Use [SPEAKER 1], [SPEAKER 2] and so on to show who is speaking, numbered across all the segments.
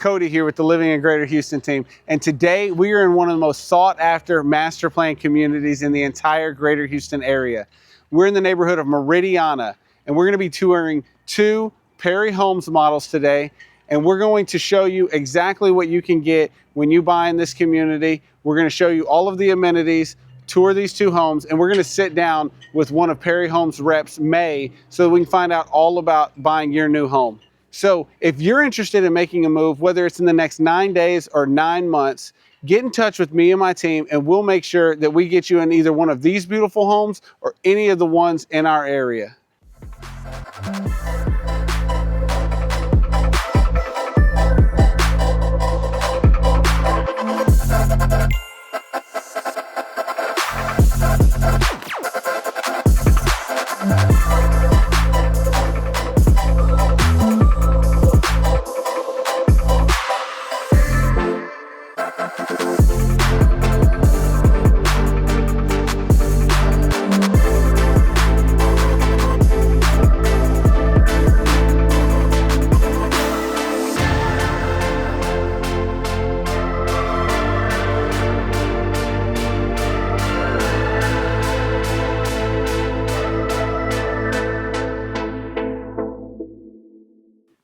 [SPEAKER 1] Cody here with the Living in Greater Houston team, and today we are in one of the most sought after master plan communities in the entire Greater Houston area. We're in the neighborhood of Meridiana, and we're going to be touring two Perry Homes models today, and we're going to show you exactly what you can get when you buy in this community. We're going to show you all of the amenities, tour these two homes, and we're going to sit down with one of Perry Homes reps, May, so that we can find out all about buying your new home. So if you're interested in making a move, whether it's in the next 9 days or 9 months, get in touch with me and my team, and we'll make sure that we get you in either one of these beautiful homes or any of the ones in our area.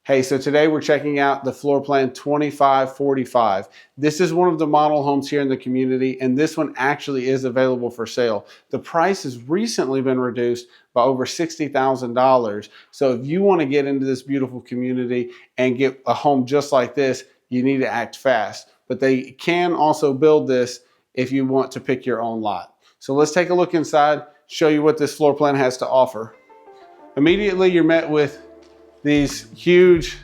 [SPEAKER 1] Hey, so today we're checking out the floor plan 2545. This is one of the model homes here in the community, and this one actually is available for sale. The price has recently been reduced by over $60,000. So if you want to get into this beautiful community and get a home just like this, you need to act fast. But they can also build this if you want to pick your own lot. So let's take a look inside, show you what this floor plan has to offer. Immediately you're met with these huge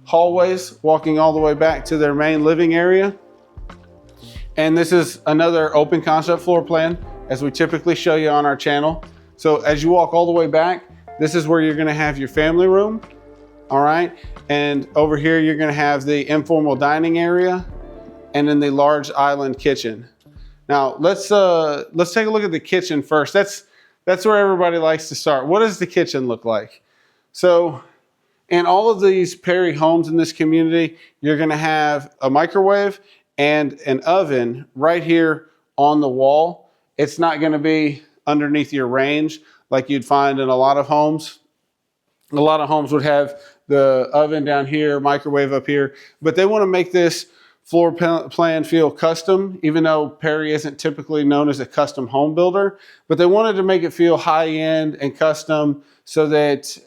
[SPEAKER 1] hallways walking all the way back to their main living area. And this is another open concept floor plan, as we typically show you on our channel. So as you walk all the way back, this is where you're going to have your family room. All right. And over here, you're going to have the informal dining area and then the large island kitchen. Now let's take a look at the kitchen first. That's where everybody likes to start. What does the kitchen look like? So in all of these Perry homes in this community, you're going to have a microwave and an oven right here on the wall. It's not going to be underneath your range like you'd find in a lot of homes. A lot of homes would have the oven down here, microwave up here, but they want to make this floor plan feel custom, even though Perry isn't typically known as a custom home builder, but they wanted to make it feel high-end and custom so that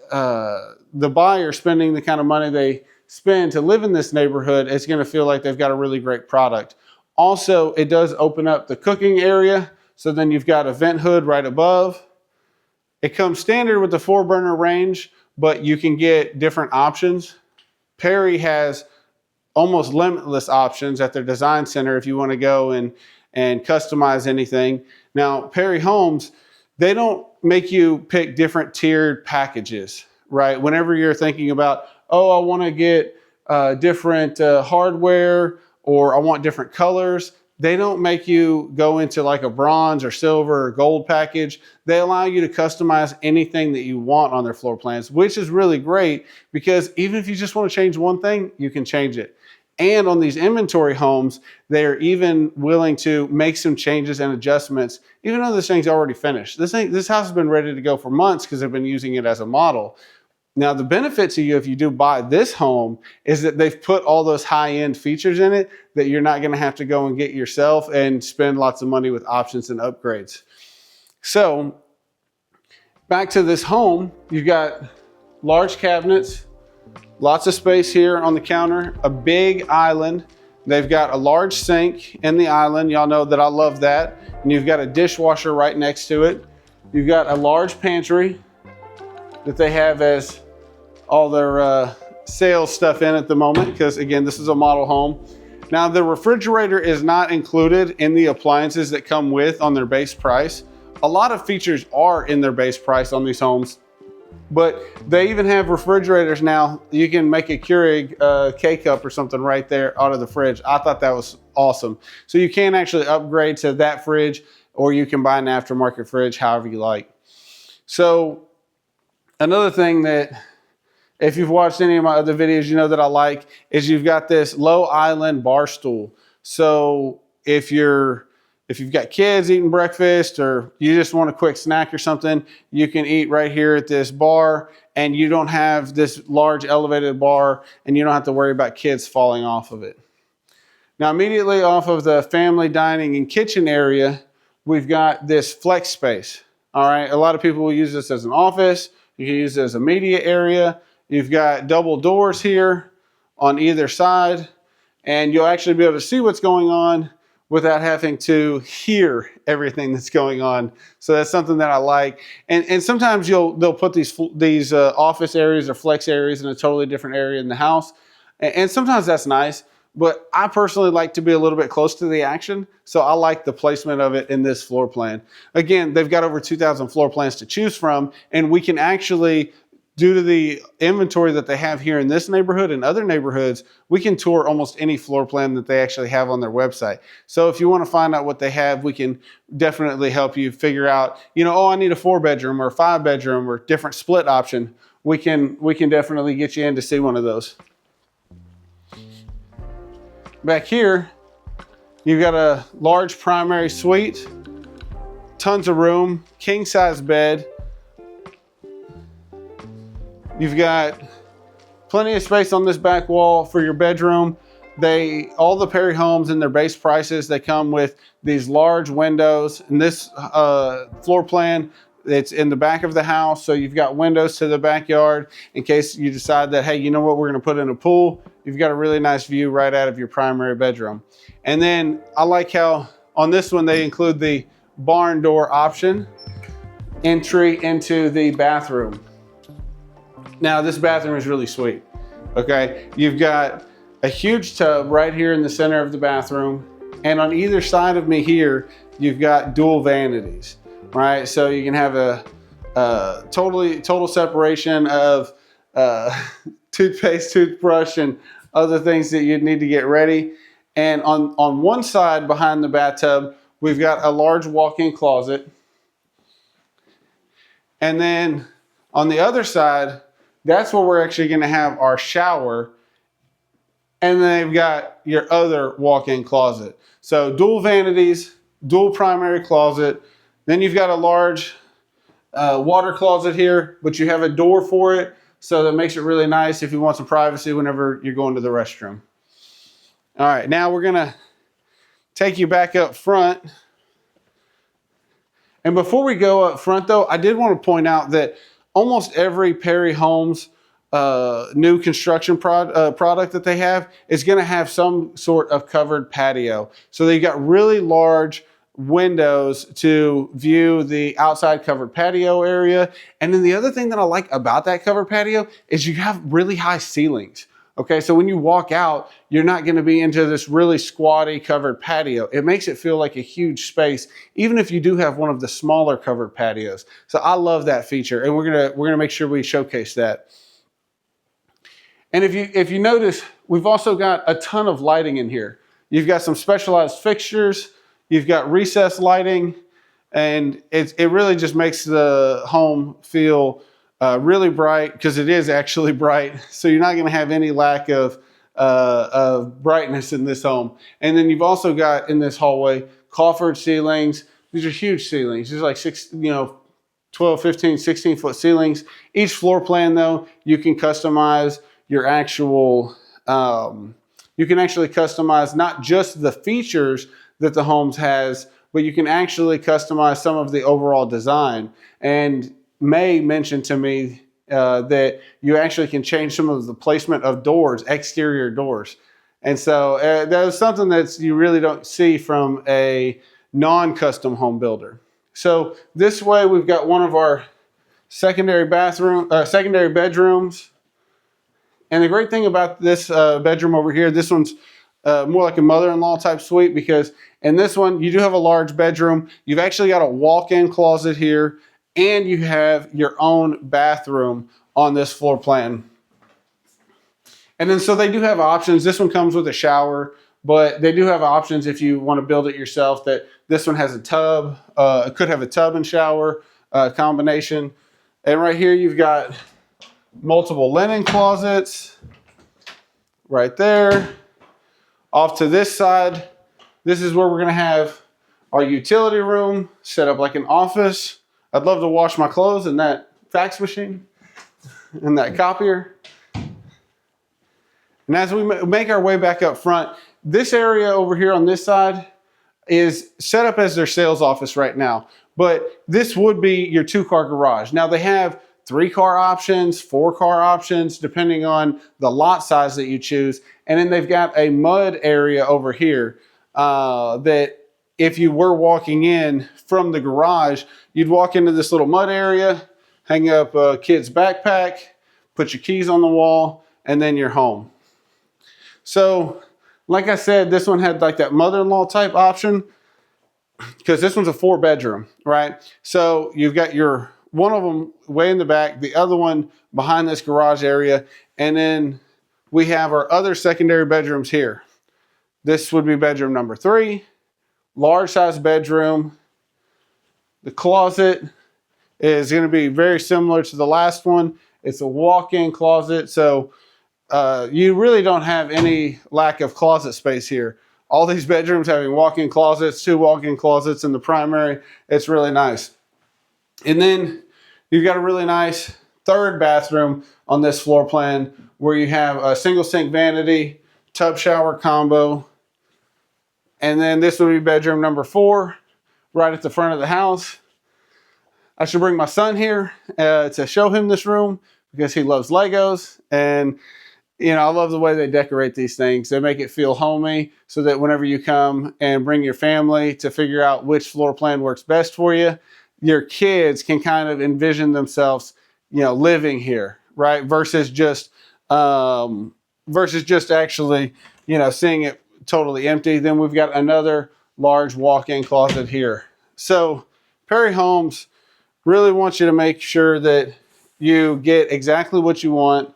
[SPEAKER 1] the buyer spending the kind of money they spend to live in this neighborhood is going to feel like they've got a really great product. Also, it does open up the cooking area, so then you've got a vent hood right above. It comes standard with the 4-burner range, but you can get different options. Perry has almost limitless options at their design center if you want to go and customize anything. Now, Perry Homes, they don't make you pick different tiered packages, right? Whenever you're thinking about, oh, I want to get different hardware, or I want different colors, they don't make you go into like a bronze or silver or gold package. They allow you to customize anything that you want on their floor plans, which is really great because even if you just want to change one thing, you can change it. And on these inventory homes, they're even willing to make some changes and adjustments, even though this thing's already finished. This house has been ready to go for months because they've been using it as a model. Now, the benefit to you if you do buy this home is that they've put all those high-end features in it that you're not going to have to go and get yourself and spend lots of money with options and upgrades. So back to this home, you've got large cabinets, lots of space here on the counter, a big island. They've got a large sink in the island. Y'all know that I love that. And you've got a dishwasher right next to it. You've got a large pantry that they have as all their sales stuff in at the moment, because again, this is a model home. Now, the refrigerator is not included in the appliances that come with on their base price. A lot of features are in their base price on these homes, but they even have refrigerators now. You can make a Keurig K-cup or something right there out of the fridge. I thought that was awesome. So you can actually upgrade to that fridge, or you can buy an aftermarket fridge, however you like. So another thing that if you've watched any of my other videos, you know that I like is you've got this low island bar stool. So if you've got kids eating breakfast or you just want a quick snack or something, you can eat right here at this bar and you don't have this large elevated bar and you don't have to worry about kids falling off of it. Now, immediately off of the family dining and kitchen area, we've got this flex space. All right, a lot of people will use this as an office. You can use it as a media area. You've got double doors here on either side, and you'll actually be able to see what's going on without having to hear everything that's going on. So that's something that I like. And sometimes they'll put these office areas or flex areas in a totally different area in the house. And sometimes that's nice, but I personally like to be a little bit close to the action. So I like the placement of it in this floor plan. Again, they've got over 2,000 floor plans to choose from, and we can actually, due to the inventory that they have here in this neighborhood and other neighborhoods, we can tour almost any floor plan that they actually have on their website. So if you want to find out what they have, we can definitely help you figure out, oh, I need a 4-bedroom or a 5-bedroom or different split option. We can definitely get you in to see one of those. Back here, you've got a large primary suite, tons of room, king size bed. You've got plenty of space on this back wall for your bedroom. All the Perry homes in their base prices, they come with these large windows. And this floor plan, it's in the back of the house. So you've got windows to the backyard in case you decide that, hey, you know what, we're gonna put in a pool. You've got a really nice view right out of your primary bedroom. And then I like how on this one, they include the barn door option, entry into the bathroom. Now, this bathroom is really sweet, okay? You've got a huge tub right here in the center of the bathroom, and on either side of me here, you've got dual vanities, right? So you can have a total separation of toothpaste, toothbrush, and other things that you'd need to get ready. And on one side behind the bathtub, we've got a large walk-in closet. And then on the other side, that's where we're actually going to have our shower. And then they've got your other walk-in closet. So dual vanities, dual primary closet. Then you've got a large water closet here, but you have a door for it. So that makes it really nice if you want some privacy whenever you're going to the restroom. All right, now we're going to take you back up front. And before we go up front, though, I did want to point out that almost every Perry Homes new construction product that they have is going to have some sort of covered patio. So they've got really large windows to view the outside covered patio area. And then the other thing that I like about that covered patio is you have really high ceilings. Okay, so when you walk out, you're not going to be into this really squatty covered patio. It makes it feel like a huge space, even if you do have one of the smaller covered patios. So I love that feature, and we're gonna make sure we showcase that. And if you notice, we've also got a ton of lighting in here. You've got some specialized fixtures, you've got recessed lighting, and it really just makes the home feel really bright, because it is actually bright. So you're not going to have any lack of brightness in this home. And then you've also got in this hallway coffered ceilings. These are huge ceilings. These are like 12, 15, 16 foot ceilings. Each floor plan, though, you can customize your actual, you can actually customize not just the features that the homes has, but you can actually customize some of the overall design. And May mentioned to me that you actually can change some of the placement of doors, exterior doors. And so that is something that you really don't see from a non-custom home builder. So this way we've got one of our secondary bedrooms. And the great thing about this bedroom over here, this one's more like a mother-in-law type suite, because in this one, you do have a large bedroom. You've actually got a walk-in closet here, and you have your own bathroom on this floor plan. And then so they do have options. This one comes with a shower, but they do have options if you want to build it yourself, that this one has a tub. It could have a tub and shower combination. And right here you've got multiple linen closets right there. Off to this side, this is where we're gonna have our utility room set up like an office. I'd love to wash my clothes in that fax machine and that copier. And as we make our way back up front, this area over here on this side is set up as their sales office right now. But this would be your 2-car garage. Now they have 3-car options, 4-car options, depending on the lot size that you choose. And then they've got a mud area over here that if you were walking in from the garage, you'd walk into this little mud area, hang up a kid's backpack, put your keys on the wall, and then you're home. So, like I said, this one had like that mother-in-law type option because this one's a 4-bedroom, right? So you've got your one of them way in the back, the other one behind this garage area, and then we have our other secondary bedrooms here. This would be bedroom number 3, large size bedroom. The closet is going to be very similar to the last one. It's a walk-in closet, so you really don't have any lack of closet space here. All these bedrooms having walk-in closets, 2 walk-in closets in the primary. It's really nice. And then you've got a really nice 3rd bathroom on this floor plan where you have a single sink vanity, tub shower combo. And then this would be bedroom number 4, right at the front of the house. I should bring my son here to show him this room because he loves Legos. And you know, I love the way they decorate these things. They make it feel homey so that whenever you come and bring your family to figure out which floor plan works best for you, your kids can kind of envision themselves, you know, living here, right? Versus just actually, you know, seeing it totally empty. Then we've got another large walk-in closet here. So Perry Homes really wants you to make sure that you get exactly what you want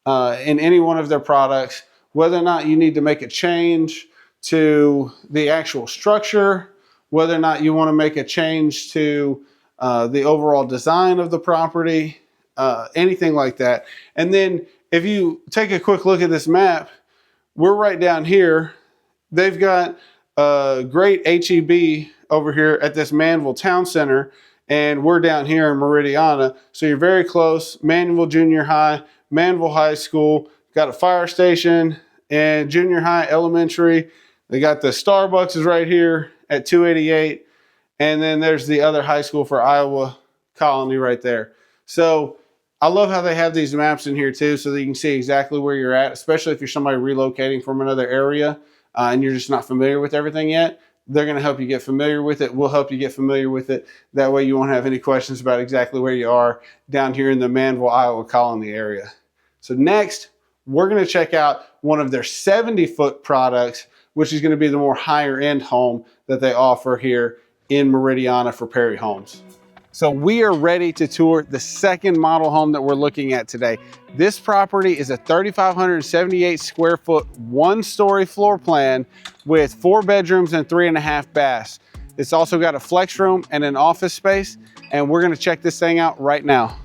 [SPEAKER 1] in any one of their products, whether or not you need to make a change to the actual structure, whether or not you want to make a change to the overall design of the property, anything like that. And then if you take a quick look at this map, we're right down here. They've got a great HEB over here at this Manvel Town Center, and we're down here in Meridiana. So you're very close. Manvel Junior High, Manvel High School, got a fire station and junior high, elementary. They got the Starbucks is right here at 288. And then there's the other high school for Iowa Colony right there. So I love how they have these maps in here too, so that you can see exactly where you're at, especially if you're somebody relocating from another area and you're just not familiar with everything yet. They're going to help you get familiar with it. We'll help you get familiar with it. That way you won't have any questions about exactly where you are down here in the Manvel, Iowa Colony area. So next, we're going to check out one of their 70-foot products, which is going to be the more higher end home that they offer here in Meridiana for Perry Homes. So we are ready to tour the second model home that we're looking at today. This property is a 3,578 square foot, 1-story floor plan with 4 bedrooms and 3.5 baths. It's also got a flex room and an office space, and we're gonna check this thing out right now.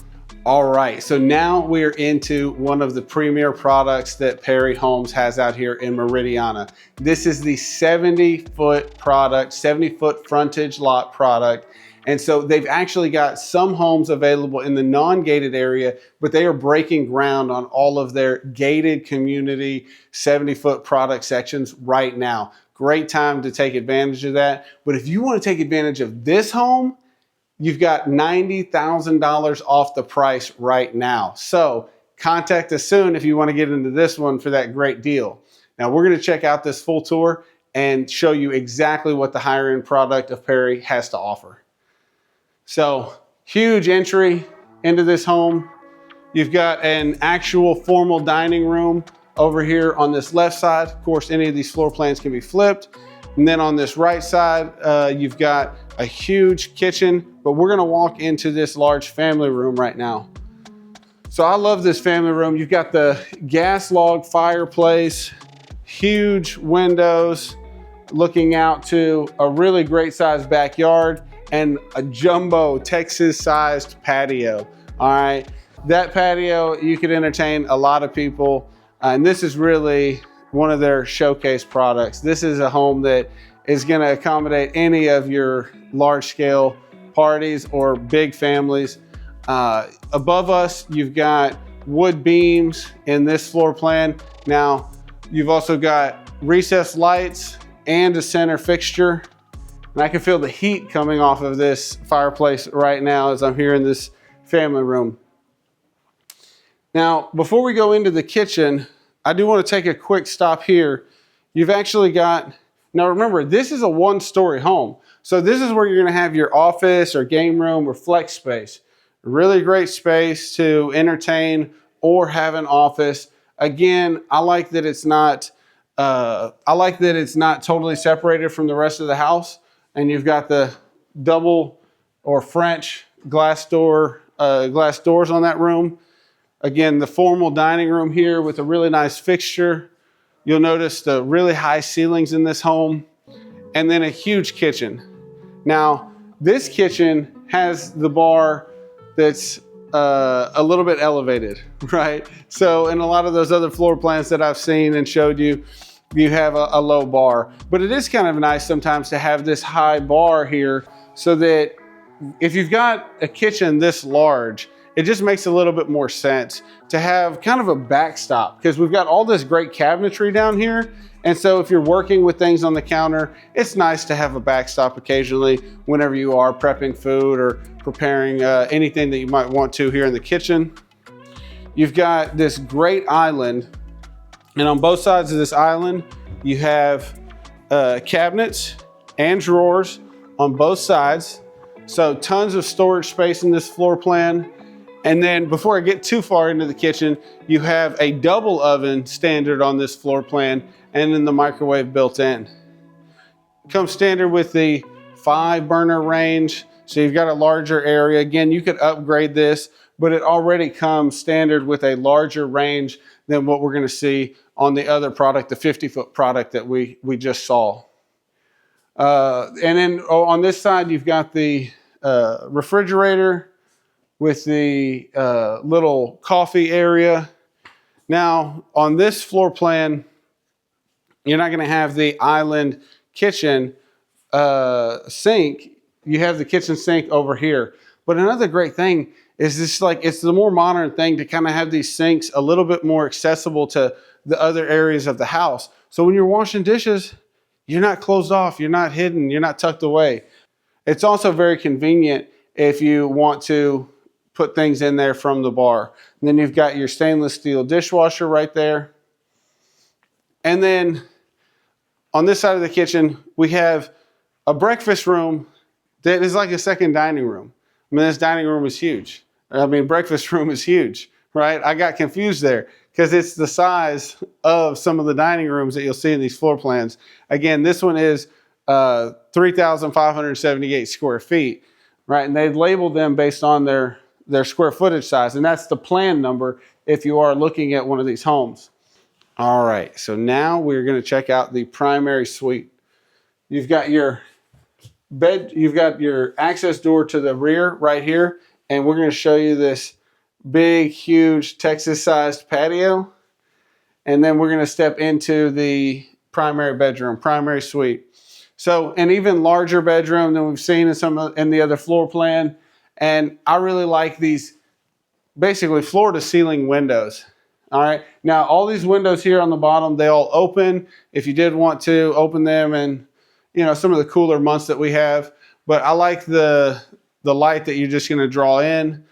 [SPEAKER 1] All right, so now we're into one of the premier products that Perry Homes has out here in Meridiana. This is the 70-foot product, 70-foot frontage lot product. And so they've actually got some homes available in the non-gated area, but they are breaking ground on all of their gated community 70-foot product sections right now. Great time to take advantage of that. But if you want to take advantage of this home, you've got $90,000 off the price right now. So contact us soon if you want to get into this one for that great deal. Now we're going to check out this full tour and show you exactly what the higher end product of Perry has to offer. So huge entry into this home. You've got an actual formal dining room over here on this left side. Of course, any of these floor plans can be flipped. And then on this right side, you've got a huge kitchen, but we're gonna walk into this large family room right now. So I love this family room. You've got the gas log fireplace, huge windows, looking out to a really great sized backyard and a jumbo Texas-sized patio, all right? that patio, you could entertain a lot of people. And this is really one of their showcase products. This is a home that is going to accommodate any of your large scale parties or big families. Above us, you've got wood beams in this floor plan. Now, you've also got recessed lights and a center fixture. And I can feel the heat coming off of this fireplace right now as I'm here in this family room. Now, before we go into the kitchen, I do want to take a quick stop here. You've actually got, now remember, this is a one-story home. So this is where you're going to have your office or game room or flex space. Really great space to entertain or have an office. Again, I like that it's not totally separated from the rest of the house. And you've got the double or French glass doors on that room. Again, the formal dining room here with a really nice fixture. You'll notice the really high ceilings in this home, and then a huge kitchen. Now, this kitchen has the bar that's a little bit elevated, right? So in a lot of those other floor plans that I've seen and showed you, you have a low bar. But it is kind of nice sometimes to have this high bar here so that if you've got a kitchen this large, it just makes a little bit more sense to have kind of a backstop, because we've got all this great cabinetry down here. And so if you're working with things on the counter, it's nice to have a backstop occasionally whenever you are prepping food or preparing anything that you might want to here in the kitchen. You've got this great island, and on both sides of this island, you have cabinets and drawers on both sides. So tons of storage space in this floor plan. And then before I get too far into the kitchen, you have a double oven standard on this floor plan, and then the microwave built in. Comes standard with the 5-burner range, so you've got a larger area. Again, you could upgrade this, but it already comes standard with a larger range than what we're going to see on the other product, the 50-foot product that we just saw. And then on this side, you've got the refrigerator with the little coffee area. Now, on this floor plan, you're not going to have the island kitchen sink. You have the kitchen sink over here. But another great thing is this, like, it's the more modern thing to kind of have these sinks a little bit more accessible to the other areas of the house. So when you're washing dishes, you're not closed off, you're not hidden, you're not tucked away. It's also very convenient if you want to put things in there from the bar. And then you've got your stainless steel dishwasher right there. And then on this side of the kitchen, we have a breakfast room that is like a second dining room. I mean, this dining room is huge. I mean, breakfast room is huge, right? I got confused there because it's the size of some of the dining rooms that you'll see in these floor plans. Again, this one is 3,578 square feet, right? And they've labeled them based on their square footage size, and that's the plan number if you are looking at one of these homes. All right, so now we're going to check out the primary suite. You've got your bed, you've got your access door to the rear right here, and we're going to show you this big, huge Texas-sized patio, and then we're going to step into the primary bedroom, primary suite. So an even larger bedroom than we've seen in the other floor plan. And I really like these basically floor to ceiling windows. All right. Now, all these windows here on the bottom, they all open if you did want to open them in, some of the cooler months that we have. But I like the light that you're just going to draw in.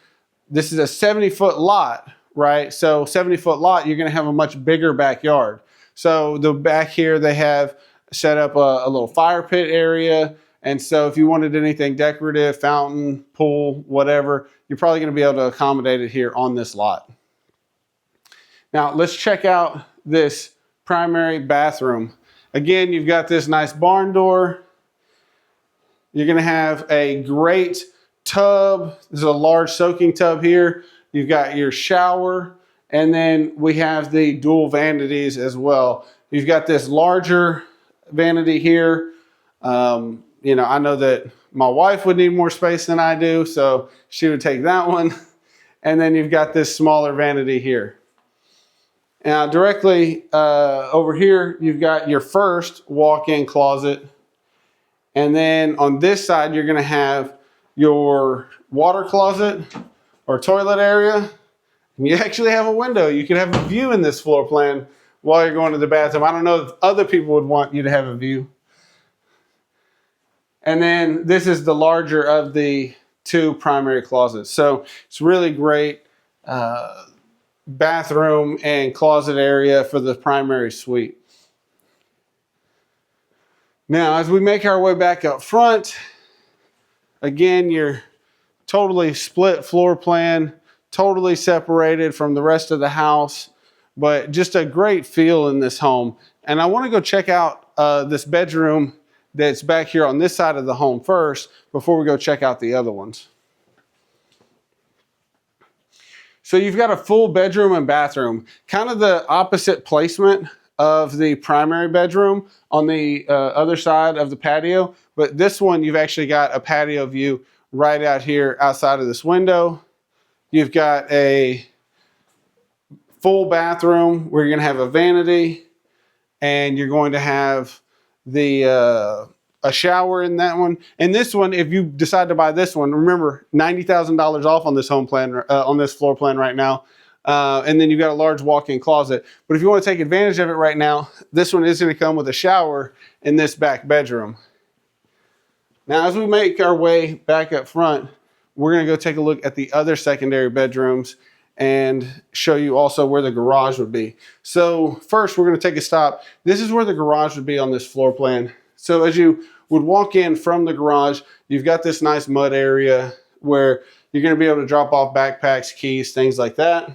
[SPEAKER 1] This is a 70-foot lot, right? So 70-foot lot, you're going to have a much bigger backyard. So the back here, they have set up a little fire pit area. And so if you wanted anything decorative, fountain, pool, whatever, you're probably going to be able to accommodate it here on this lot. Now, let's check out this primary bathroom. Again, you've got this nice barn door. You're going to have a great tub. There's a large soaking tub here. You've got your shower, and then we have the dual vanities as well. You've got this larger vanity here. I know that my wife would need more space than I do, so she would take that one. And then you've got this smaller vanity here. Now directly over here, you've got your first walk-in closet. And then on this side, you're gonna have your water closet or toilet area. And you actually have a window. You can have a view in this floor plan while you're going to the bathroom. I don't know if other people would want you to have a view. And then this is the larger of the two primary closets. So it's really great bathroom and closet area for the primary suite. Now, as we make our way back up front, again, you're totally split floor plan, totally separated from the rest of the house, but just a great feel in this home. And I want to go check out this bedroom that's back here on this side of the home first before we go check out the other ones. So you've got a full bedroom and bathroom, kind of the opposite placement of the primary bedroom on the other side of the patio. But this one, you've actually got a patio view right out here outside of this window. You've got a full bathroom where you're going to have a vanity, and you're going to have the a shower in that one. And this one, if you decide to buy this one, remember $90,000 off on this home plan, on this floor plan right now. And then you've got a large walk-in closet. But if you want to take advantage of it right now, this one is going to come with a shower in this back bedroom. Now, as we make our way back up front, we're going to go take a look at the other secondary bedrooms and show you also where the garage would be. So first, we're going to take a stop. This is where the garage would be on this floor plan. So as you would walk in from the garage, you've got this nice mud area where you're going to be able to drop off backpacks, keys, things like that.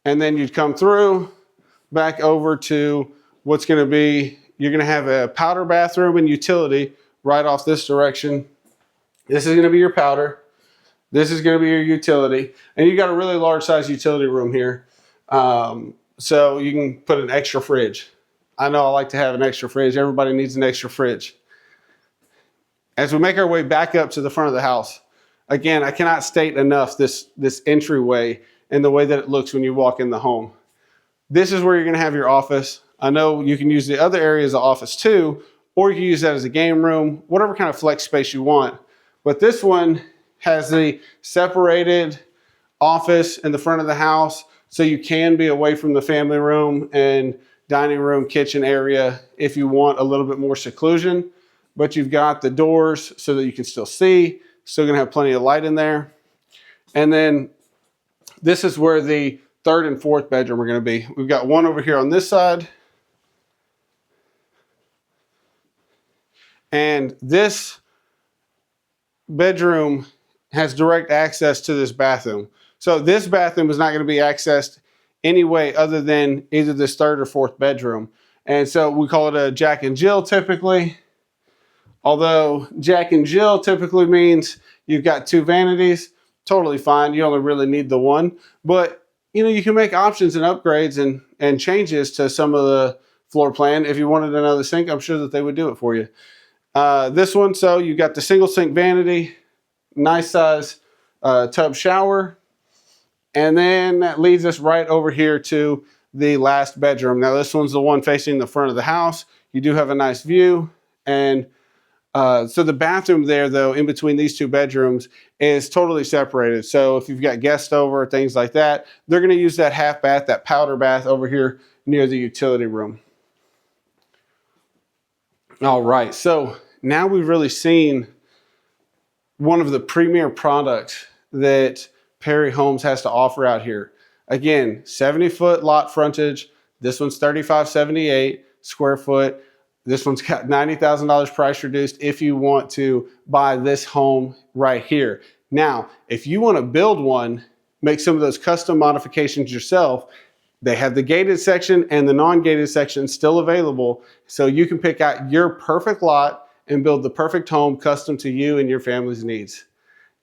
[SPEAKER 1] And then you'd come through back over to what's going to be, you're going to have a powder bathroom and utility right off this direction. This is going to be your powder. This is going to be your utility. And you've got a really large size utility room here. So you can put an extra fridge. I know I like to have an extra fridge. Everybody needs an extra fridge. As we make our way back up to the front of the house, again, I cannot state enough this entryway and the way that it looks when you walk in the home. This is where you're going to have your office. I know you can use the other area as an office too, or you can use that as a game room, whatever kind of flex space you want. But this one has the separated office in the front of the house, so you can be away from the family room and dining room, kitchen area if you want a little bit more seclusion. But you've got the doors so that you can still see, still gonna have plenty of light in there. And then this is where the third and fourth bedroom are gonna be. We've got one over here on this side. And this bedroom has direct access to this bathroom. So this bathroom is not going to be accessed any way other than either this third or fourth bedroom. And so we call it a Jack and Jill typically. Although Jack and Jill typically means you've got two vanities, totally fine. You only really need the one. But you know, you can make options and upgrades and changes to some of the floor plan. If you wanted another sink, I'm sure that they would do it for you. This one, so you got the single sink vanity, nice size tub shower, and then that leads us right over here to the last bedroom. Now this one's the one facing the front of the house. You do have a nice view, and so the bathroom there, though, in between these two bedrooms is totally separated. So if you've got guests over, things like that, they're going to use that half bath, that powder bath over here near the utility room. All right, so now we've really seen one of the premier products that Perry Homes has to offer out here. Again, 70-foot lot frontage. This one's 3,578 square foot. This one's got $90,000 price reduced if you want to buy this home right here. Now, if you want to build one, make some of those custom modifications yourself, they have the gated section and the non-gated section still available, so you can pick out your perfect lot and build the perfect home custom to you and your family's needs.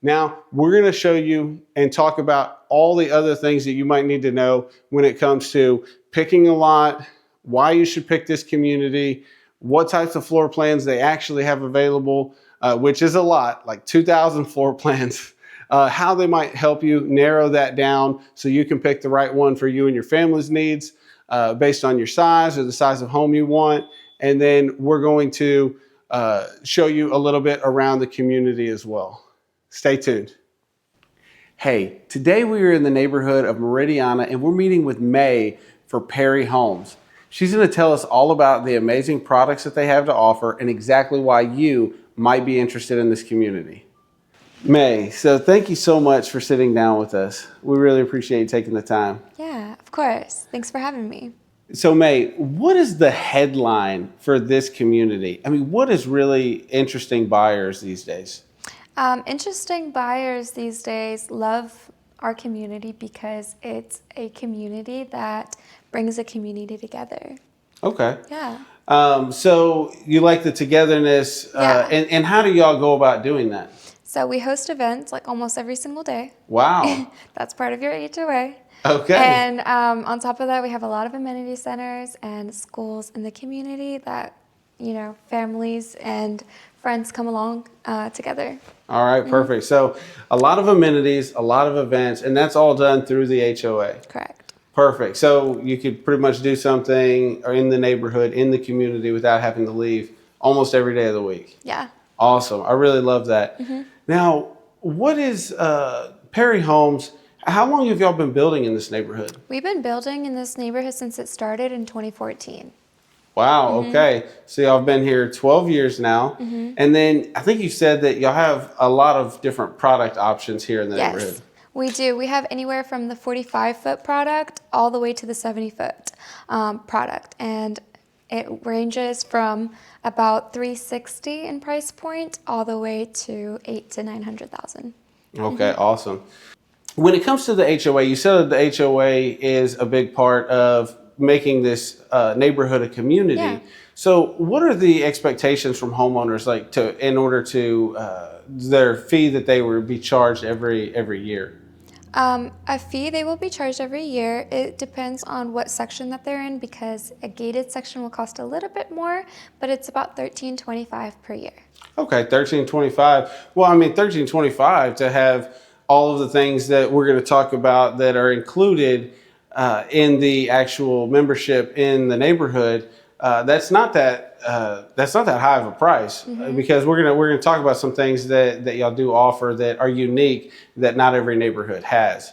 [SPEAKER 1] Now, we're going to show you and talk about all the other things that you might need to know when it comes to picking a lot, why you should pick this community, what types of floor plans they actually have available, which is a lot, like 2,000 floor plans, how they might help you narrow that down so you can pick the right one for you and your family's needs based on your size or the size of home you want. And then we're going to show you a little bit around the community as well. Stay tuned. Hey, today we are in the neighborhood of Meridiana and we're meeting with May for Perry Homes. She's going to tell us all about the amazing products that they have to offer and exactly why you might be interested in this community. May, so thank you so much for sitting down with us. We really appreciate you taking the time.
[SPEAKER 2] Yeah, of course. Thanks for having me.
[SPEAKER 1] So May, what is the headline for this community? I mean, what is really interesting buyers these days?
[SPEAKER 2] Interesting buyers these days love our community because it's a community that brings a community together.
[SPEAKER 1] Okay.
[SPEAKER 2] Yeah.
[SPEAKER 1] So you like the togetherness,
[SPEAKER 2] Yeah.
[SPEAKER 1] and how do y'all go about doing that?
[SPEAKER 2] So we host events like almost every single day.
[SPEAKER 1] Wow.
[SPEAKER 2] That's part of your HOA.
[SPEAKER 1] Okay.
[SPEAKER 2] And on top of that, we have a lot of amenity centers and schools in the community that, you know, families and friends come along together.
[SPEAKER 1] All right, perfect. So a lot of amenities, a lot of events, and that's all done through the HOA.
[SPEAKER 2] Correct.
[SPEAKER 1] Perfect. So you could pretty much do something in the neighborhood, in the community without having to leave almost every day of the week.
[SPEAKER 2] Yeah.
[SPEAKER 1] Awesome. I really love that. Now, what is Perry Homes? How long have y'all been building in this neighborhood?
[SPEAKER 2] We've been building in this neighborhood since it started in 2014.
[SPEAKER 1] Wow, okay. So y'all have been here 12 years now. And then I think you said that y'all have a lot of different product options here in the neighborhood.
[SPEAKER 2] Yes, we do. We have anywhere from the 45-foot product all the way to the 70-foot product. And it ranges from about $360 in price point all the way to $800,000 to $900,000.
[SPEAKER 1] Okay, awesome. When it comes to the HOA, you said that the HOA is a big part of making this neighborhood a community.
[SPEAKER 2] Yeah.
[SPEAKER 1] So what are the expectations from homeowners like in order to their fee that they would be charged every year?
[SPEAKER 2] A fee they will be charged every year. It depends on what section that they're in because a gated section will cost a little bit more, but it's about $13.25 per year.
[SPEAKER 1] Okay, $13.25. Well, I mean, $13.25 to have all of the things that we're going to talk about that are included in the actual membership in the neighborhood. That's not that high of a price because we're gonna talk about some things that y'all do offer that are unique that not every neighborhood has.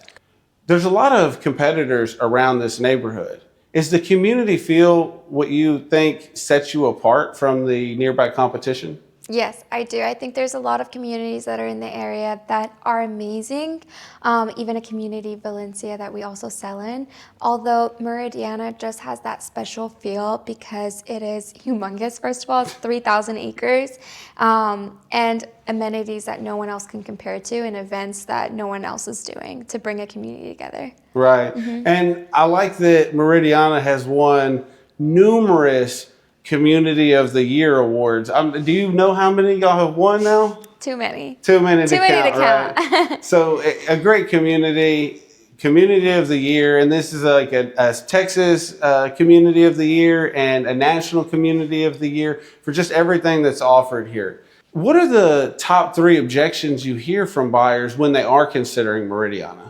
[SPEAKER 1] There's a lot of competitors around this neighborhood. Is the community feel what you think sets you apart from the nearby competition?
[SPEAKER 2] Yes, I do. I think there's a lot of communities that are in the area that are amazing. Even a community, Valencia, that we also sell in. Although Meridiana just has that special feel because it is humongous. First of all, it's 3,000 acres and amenities that no one else can compare to and events that no one else is doing to bring a community together.
[SPEAKER 1] Right. And I like that Meridiana has won numerous Community of the Year awards. Do you know how many y'all have won now?
[SPEAKER 2] Too many.
[SPEAKER 1] Too many to count,
[SPEAKER 2] count.
[SPEAKER 1] Right? So a great community of the year, and this is like a Texas Community of the Year and a National Community of the Year for just everything that's offered here. What are the top 3 objections you hear from buyers when they are considering Meridiana?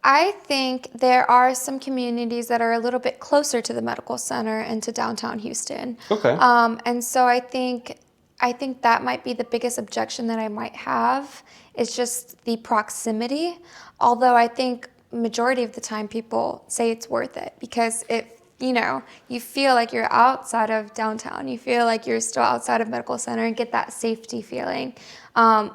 [SPEAKER 2] I think there are some communities that are a little bit closer to the medical center and to downtown Houston.
[SPEAKER 1] Okay.
[SPEAKER 2] And so I think that might be the biggest objection that I might have is just the proximity. Although I think majority of the time people say it's worth it because you feel like you're outside of downtown. You feel like you're still outside of medical center and get that safety feeling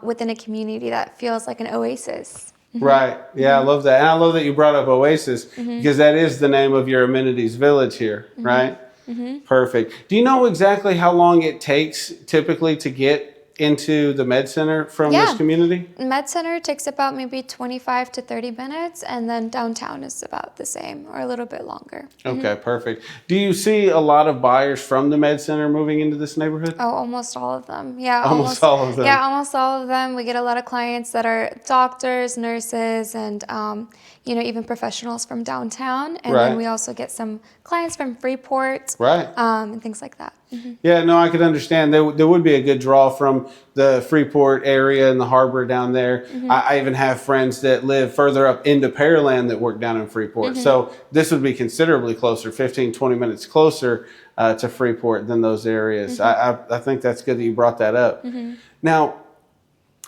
[SPEAKER 2] within a community that feels like an oasis.
[SPEAKER 1] Right. Yeah, I love that. And I love that you brought up Oasis because that is the name of your amenities village here, right? Perfect. Do you know exactly how long it takes typically to get into the med center from this community?
[SPEAKER 2] Med center takes about maybe 25 to 30 minutes, and then downtown is about the same or a little bit longer.
[SPEAKER 1] Okay, perfect. Do you see a lot of buyers from the med center moving into this neighborhood?
[SPEAKER 2] Oh, almost all of them. Yeah,
[SPEAKER 1] almost all of them.
[SPEAKER 2] Yeah, almost all of them. We get a lot of clients that are doctors, nurses, and even professionals from downtown. And then we also get some clients from Freeport, and things like that.
[SPEAKER 1] Yeah, no, I could understand. There would be a good draw from the Freeport area and the harbor down there. I even have friends that live further up into Pearland that work down in Freeport. So this would be considerably closer, 15, 20 minutes closer to Freeport than those areas. I think that's good that you brought that up. Now,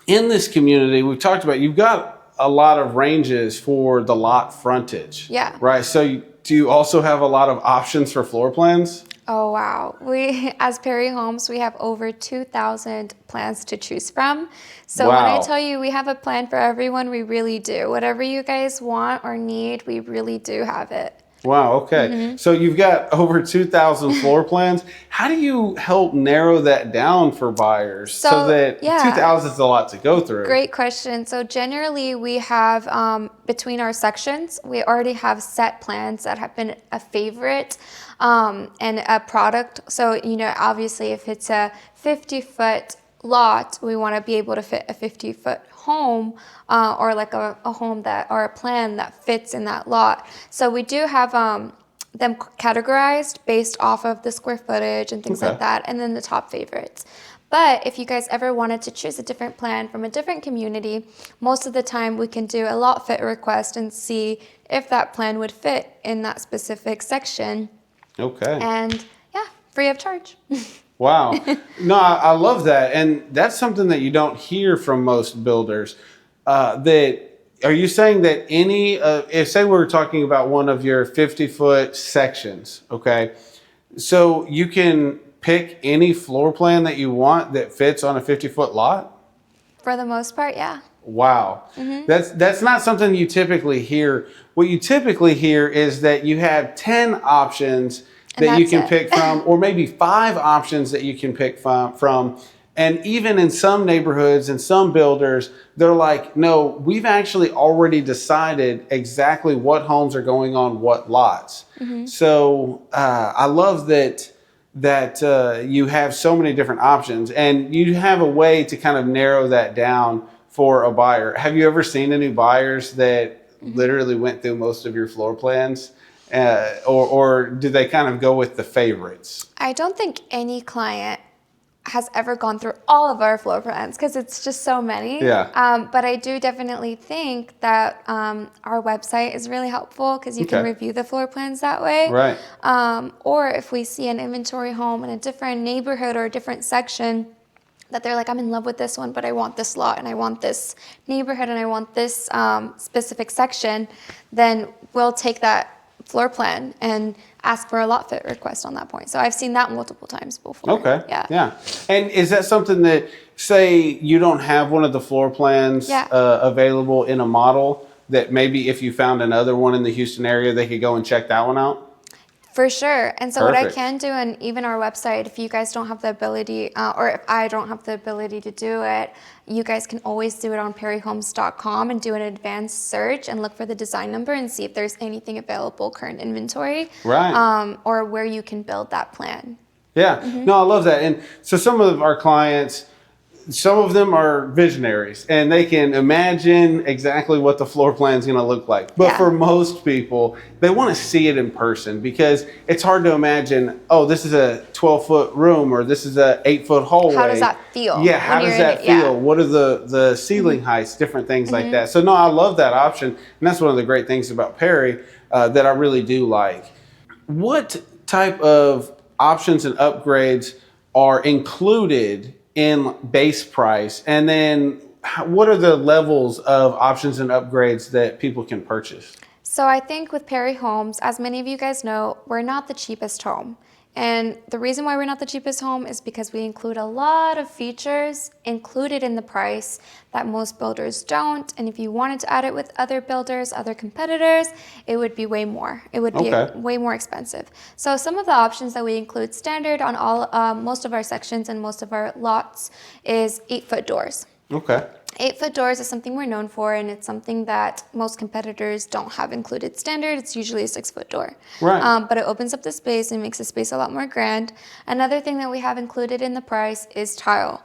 [SPEAKER 1] in this community, we've talked about, you've got a lot of ranges for the lot frontage.
[SPEAKER 2] Yeah.
[SPEAKER 1] Right. So do you also have a lot of options for floor plans?
[SPEAKER 2] Oh, wow. As Perry Homes, we have over 2,000 plans to choose from. So when I tell you we have a plan for everyone, we really do. Whatever you guys want or need, we really do have it.
[SPEAKER 1] Wow. Okay. So you've got over 2,000 floor plans. How do you help narrow that down for buyers so that 2,000 is a lot to go through?
[SPEAKER 2] Great question. So generally we have between our sections, we already have set plans that have been a favorite and a product. So, obviously if it's a 50-foot lot, we want to be able to fit a 50-foot home or like a home or a plan that fits in that lot. So we do have them categorized based off of the square footage and things like that, and then the top favorites. But if you guys ever wanted to choose a different plan from a different community, most of the time we can do a lot fit request and see if that plan would fit in that specific section. Okay. And free of charge.
[SPEAKER 1] Wow. No, I love that. And that's something that you don't hear from most builders. Are you saying that if say we were talking about one of your 50-foot sections, okay, so you can pick any floor plan that you want that fits on a 50-foot lot?
[SPEAKER 2] For the most part, yeah.
[SPEAKER 1] Wow. That's not something you typically hear. What you typically hear is that you have 10 options that you can pick from, or maybe 5 options that you can pick from. And even in some neighborhoods and some builders, they're like, no, we've actually already decided exactly what homes are going on what lots. So I love that you have so many different options, and you have a way to kind of narrow that down for a buyer. Have you ever seen any buyers that literally went through most of your floor plans? Or do they kind of go with the favorites?
[SPEAKER 2] I don't think any client has ever gone through all of our floor plans because it's just so many. Yeah. But I do definitely think that our website is really helpful because you can review the floor plans that way. Right. Or if we see an inventory home in a different neighborhood or a different section that they're like, I'm in love with this one, but I want this lot and I want this neighborhood and I want this specific section, then we'll take that floor plan and ask for a lot fit request on that point. So I've seen that multiple times before. Okay.
[SPEAKER 1] Yeah. And is that something that, say you don't have one of the floor plans available in a model, that maybe if you found another one in the Houston area, they could go and check that one out?
[SPEAKER 2] For sure. And so what I can do, and even our website, if you guys don't have the ability, or if I don't have the ability to do it, you guys can always do it on perryhomes.com and do an advanced search and look for the design number and see if there's anything available, current inventory, or where you can build that plan. Yeah,
[SPEAKER 1] no, I love that. And so some of our clients, some of them are visionaries and they can imagine exactly what the floor plan is going to look like. But for most people, they want to see it in person, because it's hard to imagine, oh, this is a 12-foot room or this is a 8-foot hallway.
[SPEAKER 2] How does that feel?
[SPEAKER 1] Yeah, how does that feel? What are the ceiling heights, different things like that. So no, I love that option. And that's one of the great things about Perry that I really do like. What type of options and upgrades are included in base price, and then what are the levels of options and upgrades that people can purchase?
[SPEAKER 2] So I think with Perry Homes, as many of you guys know, we're not the cheapest home. And the reason why we're not the cheapest home is because we include a lot of features included in the price that most builders don't. And if you wanted to add it with other builders, other competitors, it would be way more. It would be way more expensive. So some of the options that we include standard on most of our sections and most of our lots is 8-foot doors. 8-foot doors is something we're known for, and it's something that most competitors don't have included standard. It's usually a 6-foot door.
[SPEAKER 1] Right.
[SPEAKER 2] But it opens up the space and makes the space a lot more grand. Another thing that we have included in the price is tile.